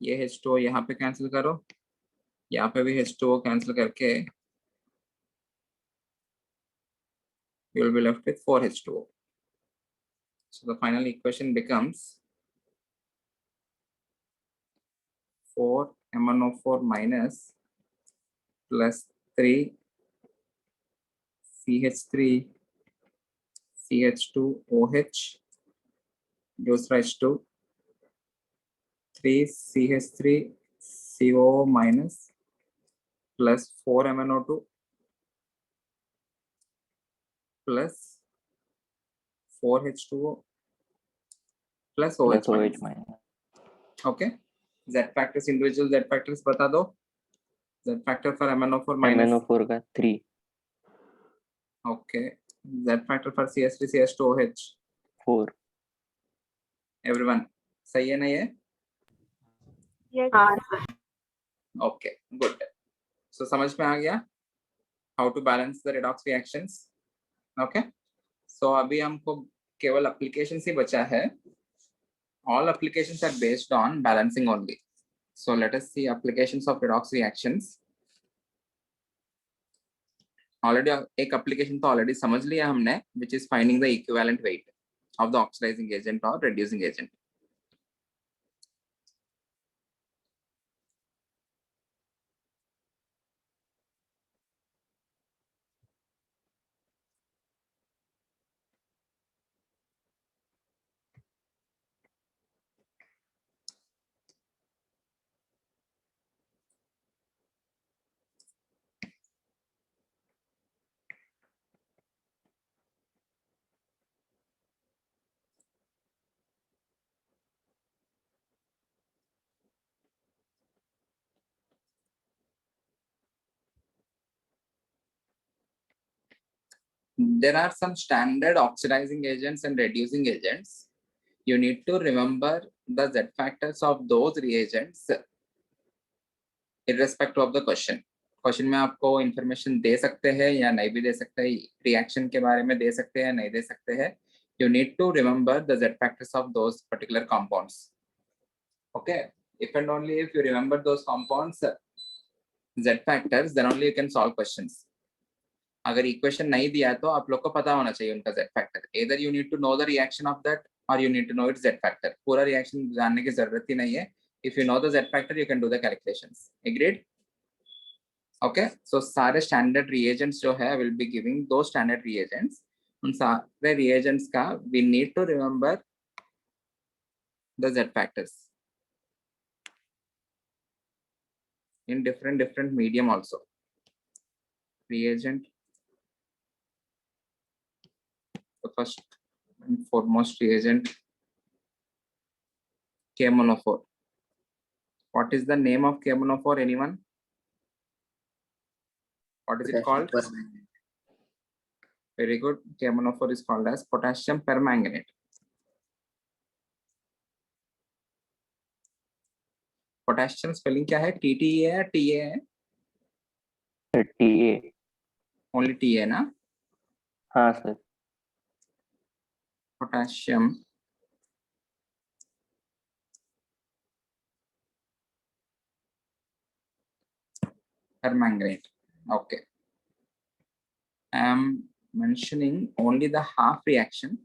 ये H2O यहाँ पे cancel करो, यहाँ पे भी H2O कैंसिल करके you will be left with 4H2O. So the final equation becomes 4MnO4 minus plus 3 CH3 CH2OH gives rise to 3 CH3 CO minus plus 4MnO2 plus 4H2O plus OH plus OH minus. minus. Okay. Z factors, individual Z factors बता दो. Z factor for MnO4 minus. MnO4 का 3. Okay. Z factor for CH3 CH2OH 4. everyone. सही है ना ये? हाँ Okay, good. So समझ में आ गया how to balance the redox reactions. Okay. So अभी हमको केवल applications ही बचा है. All applications are based on balancing only. So let us see applications of redox reactions. Already एक application तो already समझ लिया हमने, which is finding the equivalent weight of the oxidizing agent or reducing agent. There are some standard oxidizing agents and reducing agents. You need to remember the Z factors of those reagents irrespective of the question. Question में आपको information दे सकते हैं या नहीं भी दे सकते हैं, reaction के बारे में दे सकते हैं नहीं दे सकते हैं. You need to remember the Z factors of those particular compounds. Okay, if and only if you remember those compounds Z factors, then only you can solve questions. अगर इक्वेशन नहीं दिया तो आप लोग को पता होना चाहिए उनका Z factor. Either you need to know the reaction of that or you need to know its Z factor. पूरा रिएक्शन जानने की जरूरत ही नहीं है. If you know the Z factor, you can do the calculations. Agreed? Okay. So सारे standard reagents जो है will be giving those standard reagents. उन सारे reagents का we need to remember the Z factors. in different medium also. Reagent, the first and foremost reagent, K-monophore. What is the name of K-monophore? Anyone? What is it called? Very good. K-monophore is called as potassium permanganate. Potassium spelling क्या है? TTA है, TA है? TA. Only TA ना? हाँ sir. Potassium permanganate. Okay. I am mentioning only the half reaction.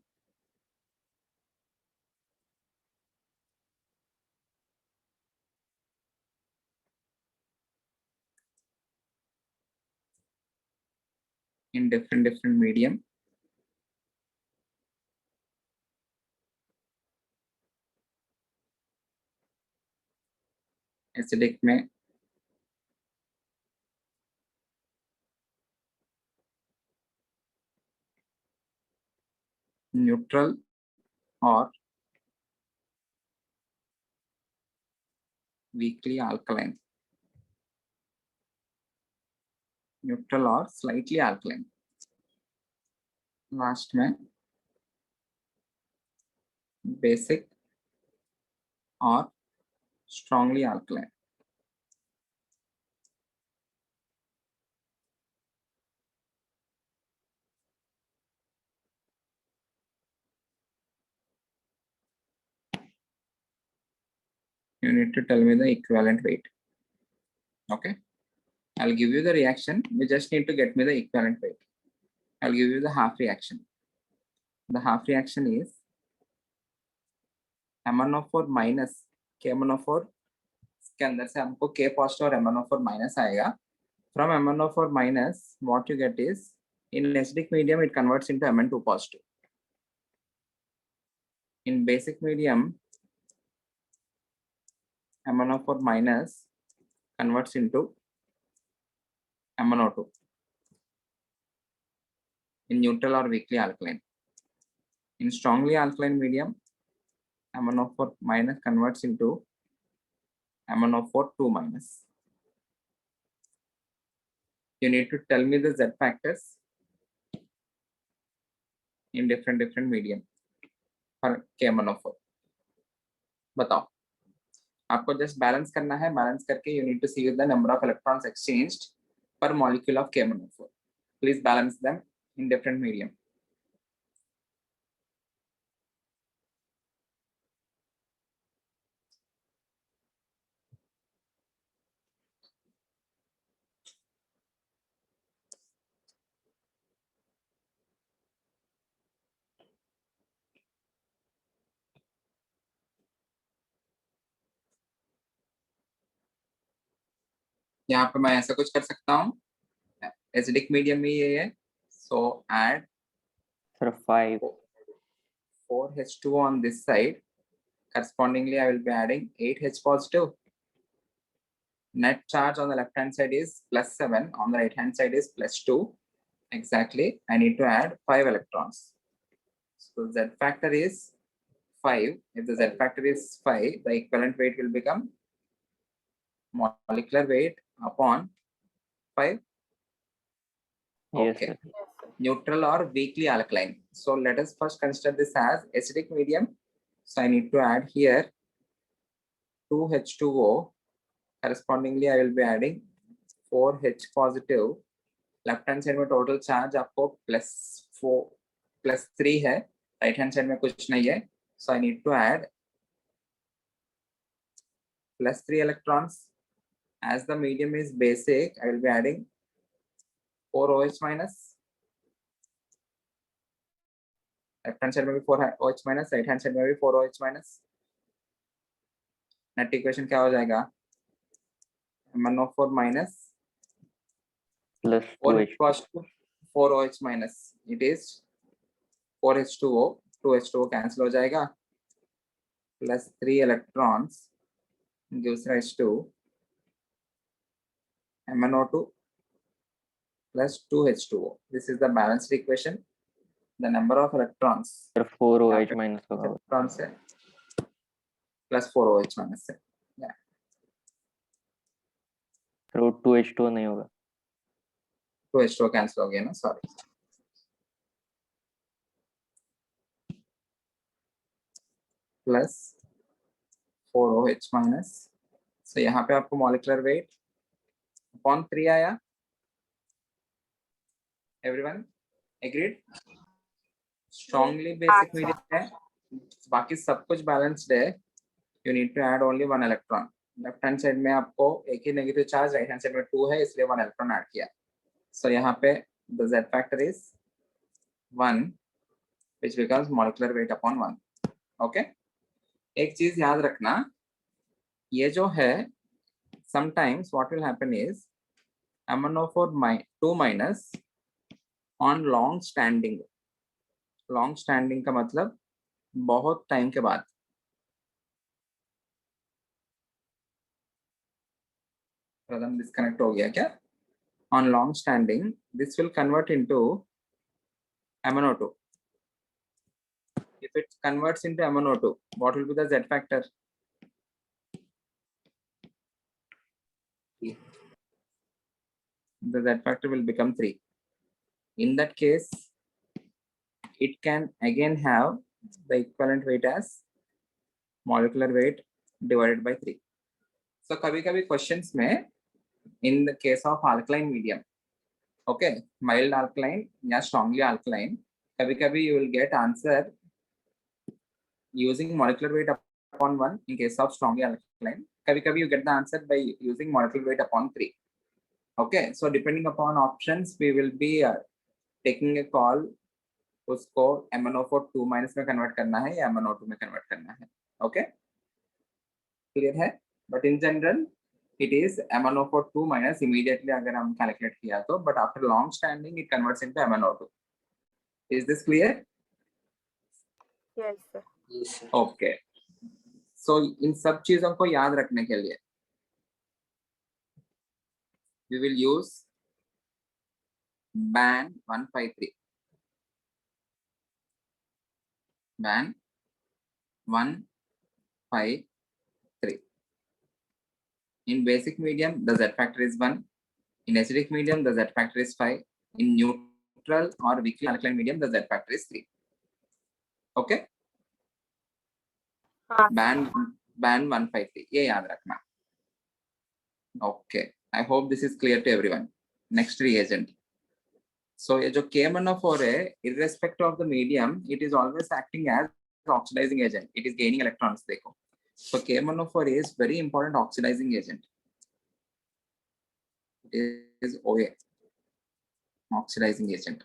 In different medium. Acidic में neutral or weakly alkaline. Neutral or slightly alkaline. Last में basic or strongly alkaline. You need to tell me the equivalent weight. Okay. I'll give you the reaction. You just need to get me the equivalent weight. I'll give you the half reaction. The half reaction is MnO4 minus KMnO4 के अंदर से हमको K positive और MnO4 minus आएगा. From MnO4 minus, what you get is in acidic medium it converts into Mn2 positive. In basic medium, MnO4 minus converts into MnO2. In neutral or weakly alkaline. In strongly alkaline medium, MnO4 minus converts into MnO4 2 minus. You need to tell me the Z factors in different medium for KMnO4. बताओ. आपको just balance करना है. Balance करके you need to see the number of electrons exchanged per molecule of KMnO4. Please balance them in different medium. यहाँ पे मैं ऐसा कुछ कर सकता हूँ. Acidic medium में ये है. So add Sir 5. 4H2O on this side. Correspondingly, I will be adding 8H positive. Net charge on the left hand side is +7. On the right hand side is +2. Exactly. I need to add 5 electrons. So Z factor is 5. If the Z factor is 5, the equivalent weight will become molecular weight upon 5. Yes, Okay. sir. Yes, sir. Neutral or weakly alkaline. So let us first consider this as acidic medium. So I need to add here 2H2O. Correspondingly, I will be adding 4H positive. Left hand side में total charge आपको +3 है. Right hand side में कुछ नहीं है. So I need to add +3 electrons. As the medium is basic, I will be adding 4 OH minus. Left hand side में भी 4 OH minus. Right hand side में भी 4 OH minus. Net equation क्या हो जाएगा? MnO4 minus Plus 4H 2H2. positive 4 OH minus. It is 4H2O. 2H2O cancel हो जाएगा. Plus 3 electrons gives rise to MnO2 plus 2H2O. This is the balanced equation. The number of electrons sir 4 OH minus होगा electrons है plus 4 OH minus है. Yeah. Sir वो 2H2 नहीं होगा 2H2O cancel हो गया ना, sorry. Plus 4 OH minus. So यहाँ पे आपको molecular weight upon 3 आया. Everyone agreed? Strongly basic medium है, बाकी सब कुछ balanced है. You need to add only 1 electron. Left hand side में आपको एक ही negative charge, right hand side में 2 है, इसलिए 1 electron add किया. So यहाँ पे the Z factor is 1, which becomes molecular weight upon 1. Okay? एक चीज याद रखना, ये जो है sometimes what will happen is MnO4 2 minus on long standing. Long standing का मतलब बहुत टाइम के बाद. प्रथम डिस्कनेक्ट हो गया क्या? On long standing, this will convert into MnO2. If it converts into MnO2, what will be the Z factor? The Z factor will become 3. In that case, it can again have the equivalent weight as molecular weight divided by 3. So कभी-कभी questions में in the case of alkaline medium, okay, mild alkaline या strongly alkaline, कभी-कभी you will get answer using molecular weight upon 1 in case of strongly alkaline. कभी-कभी you get the answer by using molecular weight upon 3. Okay, so depending upon options, we will be taking a call. उसको MnO4 2 minus में convert करना है या MnO2 में convert करना है. Okay, clear है? But in general, it is MnO4 2 minus immediately अगर हम calculate किया तो, but after long standing, it converts into MnO2. Is this clear? Yes, sir. Yes, sir. Okay. So इन सब चीजों को याद रखने के लिए we will use band 153. Band 153. In basic medium, the Z factor is 1. In acidic medium, the Z factor is 5. In neutral or weakly alkaline medium, the Z factor is 3. Okay? Band 153. ये याद रखना. Okay. I hope this is clear to everyone. Next reagent. So ये जो KMnO4 है, irrespective of the medium, it is always acting as oxidizing agent. It is gaining electrons. देखो. So KMnO4 is very important oxidizing agent. It is OA, oxidizing agent.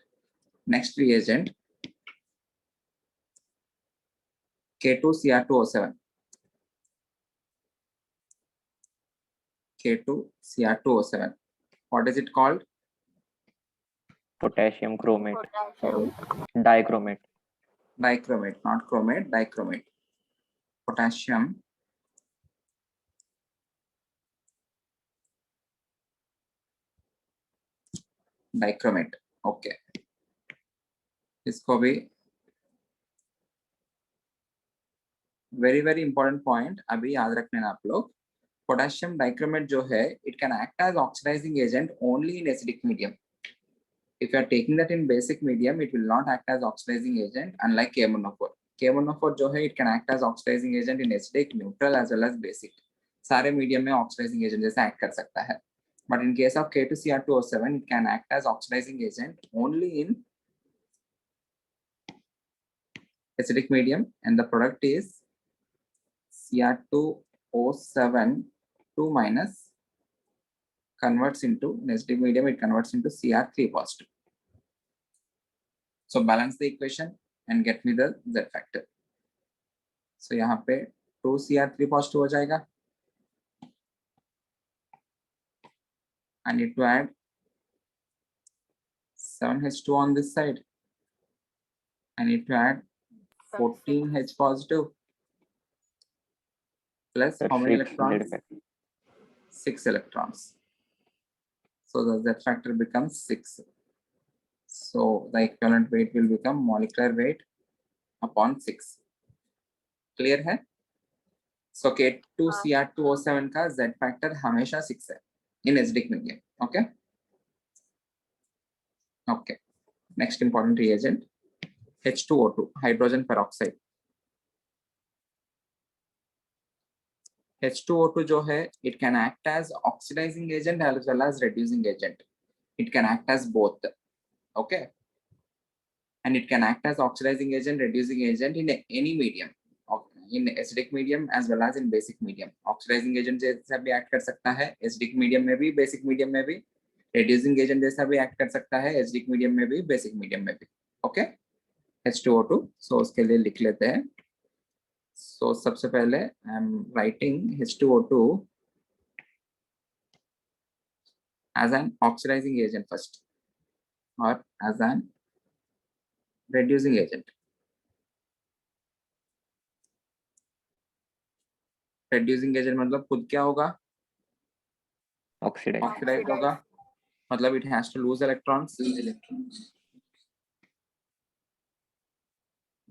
Next reagent, K2Cr2O7. K2Cr2O7. What is it called? potassium chromate Potassium. dichromate Dichromate, not chromate, dichromate. Potassium dichromate. Okay. इसको भी very important point अभी याद रखना आप लोग. Potassium dichromate जो है, it can act as oxidizing agent only in acidic medium. If you are taking that in basic medium, it will not act as oxidizing agent, unlike KMnO4. KMnO4 जो है, it can act as oxidizing agent in acidic, neutral as well as basic. सारे medium में oxidizing agent जैसा act कर सकता है. But in case of K2Cr2O7, it can act as oxidizing agent only in acidic medium, and the product is Cr2O7 2 minus converts into acidic medium, it converts into Cr3 positive. So balance the equation and get me the Z factor. So यहाँ पे 2Cr3 positive हो जाएगा. I need to add 7H2 on this side. I need to add 14H positive plus how many electrons? 6 electrons. So the Z factor becomes 6. So the equivalent weight will become molecular weight upon 6. Clear है? So K2Cr2O7 का Z factor हमेशा 6 है in acidic medium. Okay. Okay. Next important reagent, H2O2, hydrogen peroxide. H2O2 जो है, it can act as oxidizing agent as well as reducing agent. It can act as both. Okay. And it can act as oxidizing agent, reducing agent in any medium, in acidic medium as well as in basic medium. Oxidizing agent जैसा भी act कर सकता है acidic medium में भी, basic medium में भी. Reducing agent जैसा भी act कर सकता है acidic medium में भी, basic medium में भी. Okay. H2O2. So उसके लिए लिख लेते हैं. So सबसे पहले I am writing H2O2 as an oxidizing agent first, or as an reducing agent. Reducing agent मतलब खुद क्या होगा? Oxidized. Oxidized होगा. मतलब it has to lose electrons.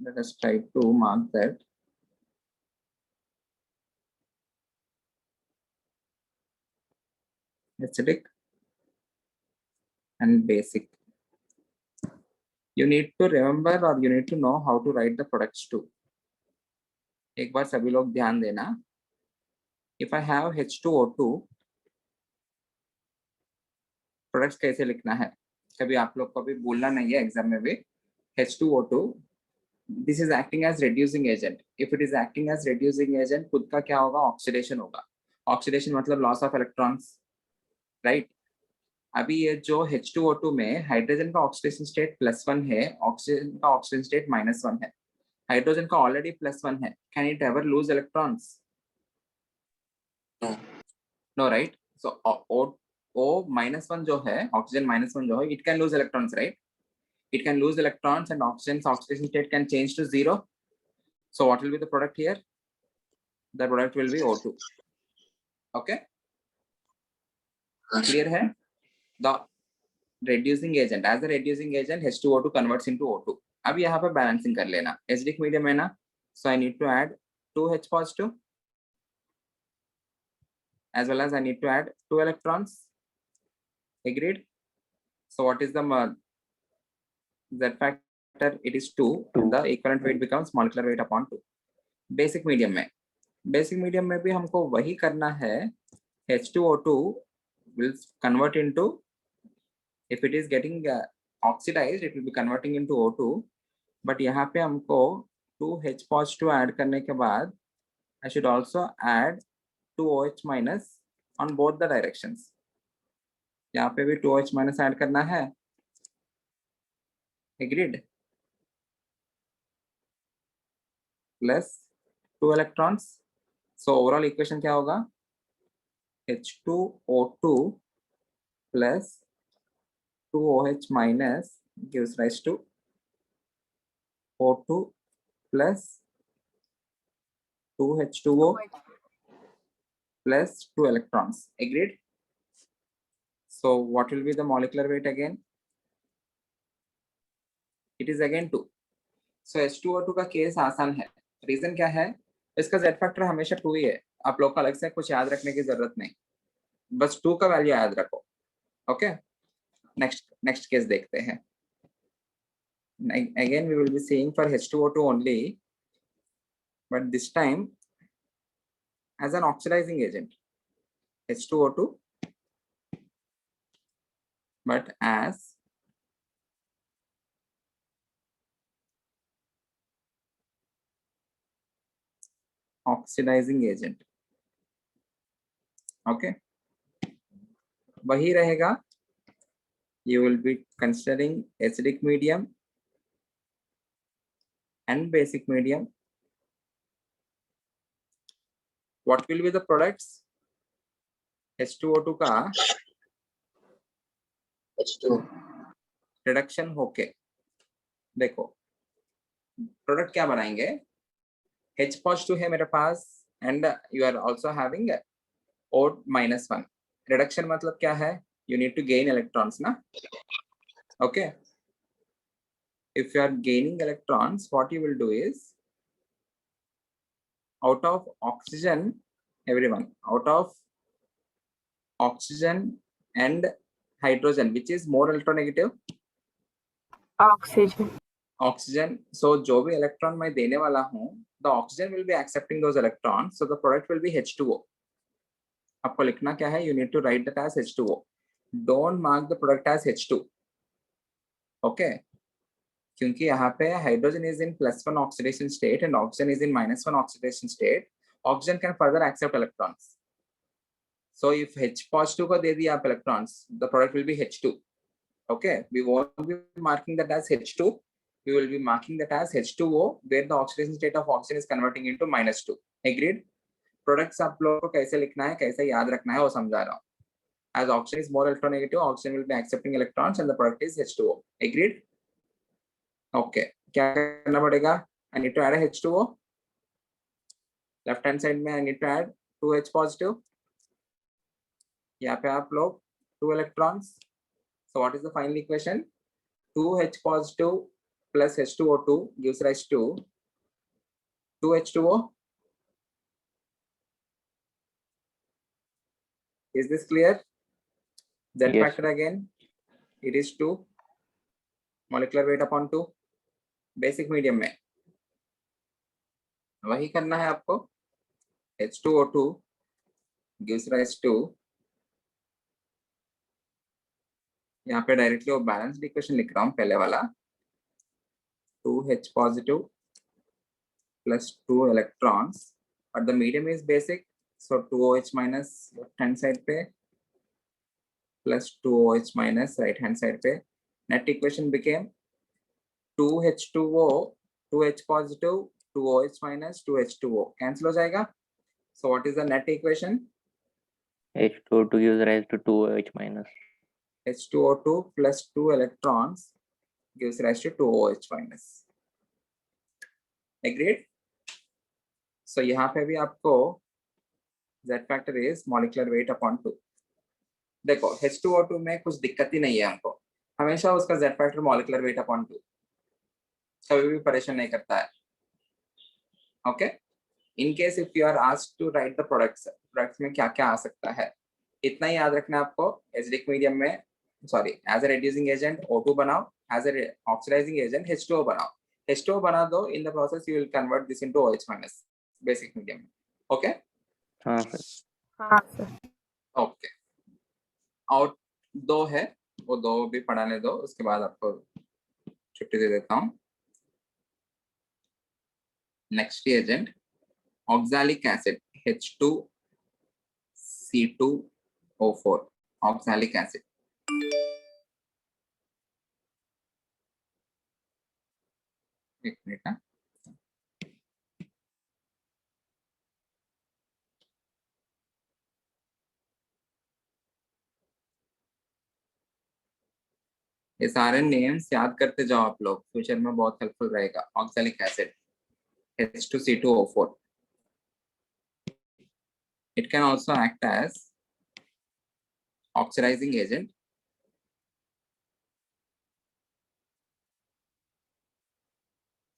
Let us try to mark that. Acidic and basic. You need to remember or you need to know how to write the products too. एक बार सभी लोग ध्यान देना. If I have H2O2, products कैसे लिखना है? कभी आप लोग को भी बोलना नहीं है एग्जाम में भी. H2O2, this is acting as reducing agent. If it is acting as reducing agent, खुद का क्या होगा? Oxidation होगा. Oxidation मतलब loss of electrons, right? अभी ये जो H2O2 में हाइड्रोजन का ऑक्सीडेशन स्टेट +1 है, ऑक्सीजन का ऑक्सीडेशन स्टेट -1 है, हाइड्रोजन का ऑलरेडी +1 है. Can it ever lose electrons? No, right? So O-1 जो है, ऑक्सीजन -1 जो है, it can lose electrons, right? It can lose electrons and oxygen's oxidation state can change to 0. So what will be the product here? The product will be O2. Okay. Clear hai? The reducing agent, as a reducing agent, H2O2 converts into O2. अब यहाँ पे balancing कर लेना. Acidic medium है ना? So I need to add 2 H positive, as well as I need to add 2 electrons. Agreed? So what is the Z factor? It is 2. The equivalent weight becomes molecular weight upon 2. Basic medium में भी हमको वही करना है. H2O2 will convert into, if it is getting oxidized, it will be converting into O2. But यहाँ पे हमको 2H positive add करने के बाद I should also add 2OH minus on both the directions. यहाँ पे भी 2OH minus add करना है. Agreed? Plus 2 electrons. So overall equation क्या होगा? H2O2 plus 2OH minus gives rise to O2 plus 2H2O plus 2 electrons. Agreed? So what will be the molecular weight again? It is again 2. So H2O2 का case आसान है. Reason क्या है? इसका Z factor हमेशा 2 ही है. आप लोग का अलग से कुछ याद रखने की जरूरत नहीं, बस 2 का वैल्यू याद रखो. ओके. नेक्स्ट केस देखते हैं. Again we will be seeing for H2O2 only, but this time as an oxidizing agent. H2O2, but as oxidizing agent. Okay. वही रहेगा. You will be considering acidic medium and basic medium. What will be the products? H2O2 का H2 reduction होके देखो product क्या बनाएंगे. H positive है मेरे पास and you are also having O -1. Reduction मतलब क्या है? you need to gain electrons, na? Okay. If you are gaining electrons, what you will do is, out of oxygen, everyone, out of oxygen and hydrogen, which is more electronegative? Oxygen. Oxygen. So जो भी electron मैं देने वाला हूँ, the oxygen will be accepting those electrons, so the product will be H2O. आपको लिखना क्या है? You need to write that as H2O. Don't mark the product as H2. Okay. क्योंकि यहाँ पे hydrogen is in +1 oxidation state and oxygen is in -1 oxidation state. Oxygen can further accept electrons. So if H positive को दे दिया आप electrons, the product will be H2. Okay. We won't be marking that as H2. We will be marking that as H2O, where the oxidation state of oxygen is converting into -2. Agreed? Products आप लोगों को कैसे लिखना है, कैसे याद रखना है, वो समझा रहा हूँ. As oxygen is more electronegative, oxygen will be accepting electrons and the product is H2O. Agreed? Okay. क्या करना पड़ेगा? I need to add a H2O. Left hand side में I need to add 2H positive. यहाँ पे आप लोग 2 electrons. So what is the final equation? 2H positive plus H2O2 gives rise to 2H2O. Is this clear? Z Yes. factor again, it is 2. Molecular weight upon 2. Basic medium में वही करना है आपको. H2O2 gives rise to, यहाँ पे directly वो balanced equation लिख रहा हूँ पहले वाला. 2H positive plus 2 electrons, but the medium is basic, so 2OH minus left hand side पे plus 2OH minus right hand side पे. Net equation became 2H2O, 2H positive, 2OH minus 2H2O. Cancel हो जाएगा. So what is the net equation? H2O2 gives rise to 2OH minus. H2O2 plus 2 electrons gives rise to 2OH minus. Agreed? So यहाँ पे भी आपको Z factor is molecular weight upon 2. देखो H2O2 में कुछ दिक्कत ही नहीं है हमको. हमेशा उसका Z factor molecular weight upon 2. कभी भी परेशान नहीं करता है. Okay? In case if you are asked to write the products में क्या क्या आ सकता है, इतना ही याद रखना आपको. acidic medium में, sorry, as a reducing agent O2 बनाओ, as a oxidizing agent H2O बनाओ. H2O बना दो, in the process you will convert this into OH minus, basic medium. Okay? हाँ सर. हाँ सर. Okay. आउट 2 है, वो 2 भी पढ़ाने दो, उसके बाद आपको छुट्टी दे देता हूँ. Next agent oxalic acid H2C2O4 oxalic acid. एक मिनट ना. ये सारे नेम्स याद करते जाओ आप लोग, फ्यूचर में बहुत हेल्पफुल रहेगा. Oxalic acid H2C2O4. It can also act as oxidizing agent.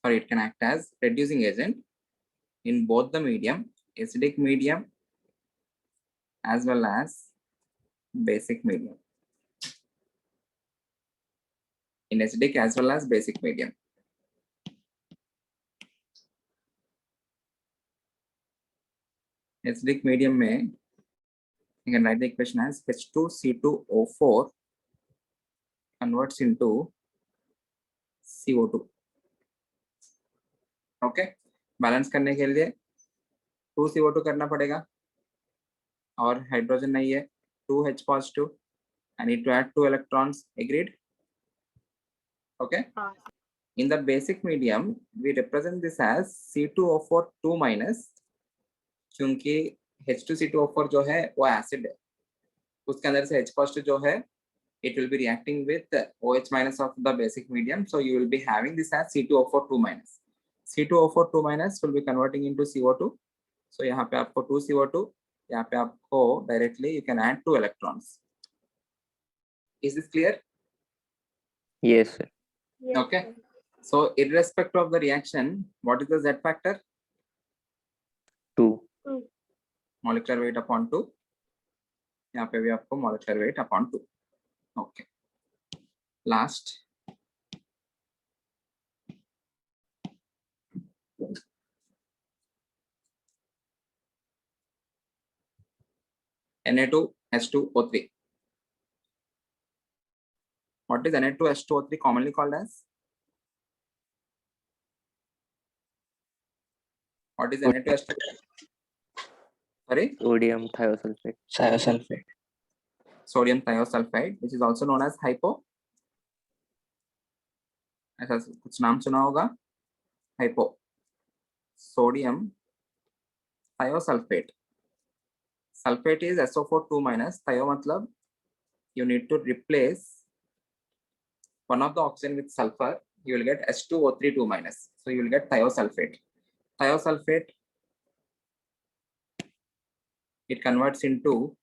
Sorry, it can act as reducing agent in both the medium, acidic medium as well as basic medium. In acidic as well as basic medium. Acidic medium में you can write the equation as H2C2O4 converts into CO2. Okay, balance करने के लिए 2 CO2 करना पड़ेगा और hydrogen नहीं है. 2H positive. I need to add 2 electrons. Agreed? Okay. In the basic medium, we represent this as C2O4 2 minus, क्योंकि H2C2O4 जो है वो एसिड है, उसके अंदर से H positive जो है it will be reacting with OH minus of the basic medium, so you will be having this as C2O4 2 minus. C2O4 2 minus will be converting into CO2. So यहाँ पे आपको 2 CO2, यहाँ पे आपको directly you can add 2 electrons. Is this clear? Yes, sir. Yes, Okay. sir. So irrespective of the reaction, what is the Z factor? 2. Molecular weight upon 2. यहाँ पे भी आपको molecular weight upon 2. Okay. Last. Na2H2O3. What is Na2H2O3 commonly called as? What is Na2H2? Sorry? Sodium thiosulfate. Thiosulfate. Sodium thiosulfide, which is also known as hypo. ऐसा कुछ नाम सुना होगा? Hypo. Sodium thiosulfate. Sulfate is SO4 2 minus. Thio मतलब you need to replace one of the oxygen with sulfur. You will get H2O3 2 minus. So you will get thiosulfate. Thiosulfate, it converts into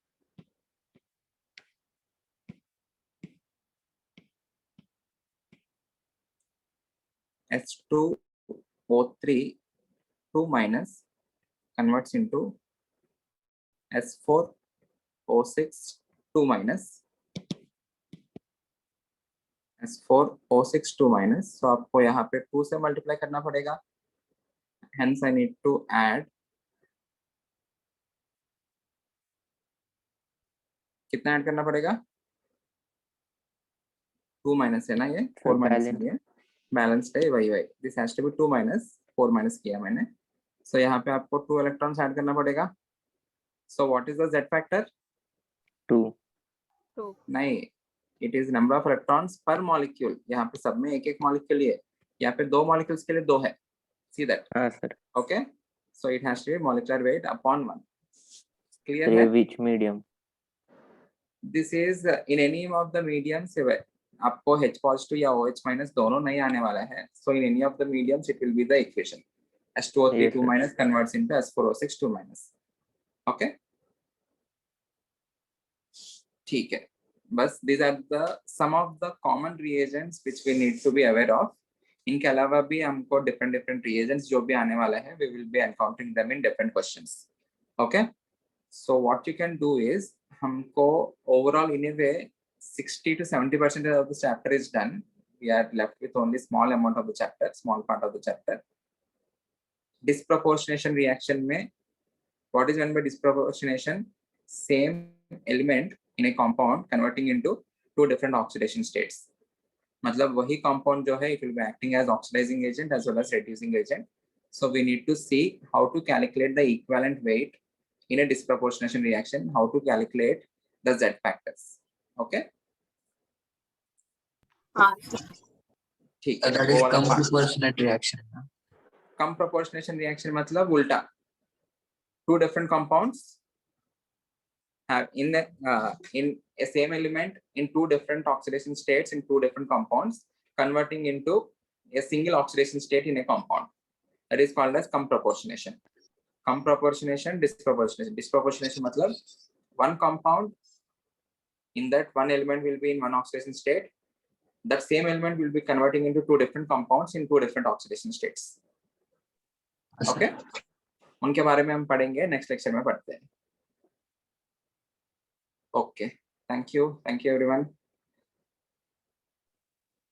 H2O3 2 minus, converts into S4O6 2 minus. S4O6 2 minus. So आपको यहाँ पे 2 से multiply करना पड़ेगा. Hence I need to add. कितना add करना पड़ेगा? 2 minus है ना ये, 4 माइनस है ये, बैलेंस्ड है वही. This has to be 2 minus 4 minus किया मैंने. सो यहाँ पे आपको 2 इलेक्ट्रॉन्स ऐड करना पड़ेगा. So what is the Z factor? 2. नहीं, it is number of electrons पर मॉलिक्यूल. यहाँ पे सब में एक एक मॉलिक्यूल है, यहाँ पे 2 मॉलिक्यूल्स के लिए 2 है. See that? हाँ sir. Okay, so it has to be molecular weight upon 1. Clear So है? which medium? This is in any of the medium से आपको H पॉजिटिव या OH माइनस दोनों नहीं आने वाला है. So in any of the mediums it will be the equation. H2O3 Yes, 2 sir. minus converts into S4O6 2 minus. Okay. ठीक है. बस these are the some of the common reagents which we need to be aware of. इनके अलावा भी हमको different reagents जो भी आने वाला है, we will be encountering them in different questions. Okay. So what you can do is हमको overall in a way 60 to 70% of the chapter is done. We are left with only small amount of the chapter, small part of the chapter. Disproportionation reaction में, what is meant by disproportionation? Same element in a compound converting into 2 different oxidation states. मतलब वही compound जो है, it will be acting as oxidizing agent as well as reducing agent. So we need to see how to calculate the equivalent weight in a disproportionation reaction, how to calculate the Z factors. Okay. ठीक है. That is come proportionate reaction. Come proportionation reaction मतलब उल्टा. 2 different compounds have in a same element in 2 different oxidation states in 2 different compounds converting into a single oxidation state in a compound. That is called as come proportionation. Come proportionation, disproportionation. Disproportionation मतलब one compound, in that one element will be in one oxidation state. That same element will be converting into 2 different compounds in 2 different oxidation states. Okay. उनके बारे में हम पढ़ेंगे next lecture में पढ़ते हैं. Okay. Thank you everyone.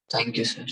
Thank you, sir.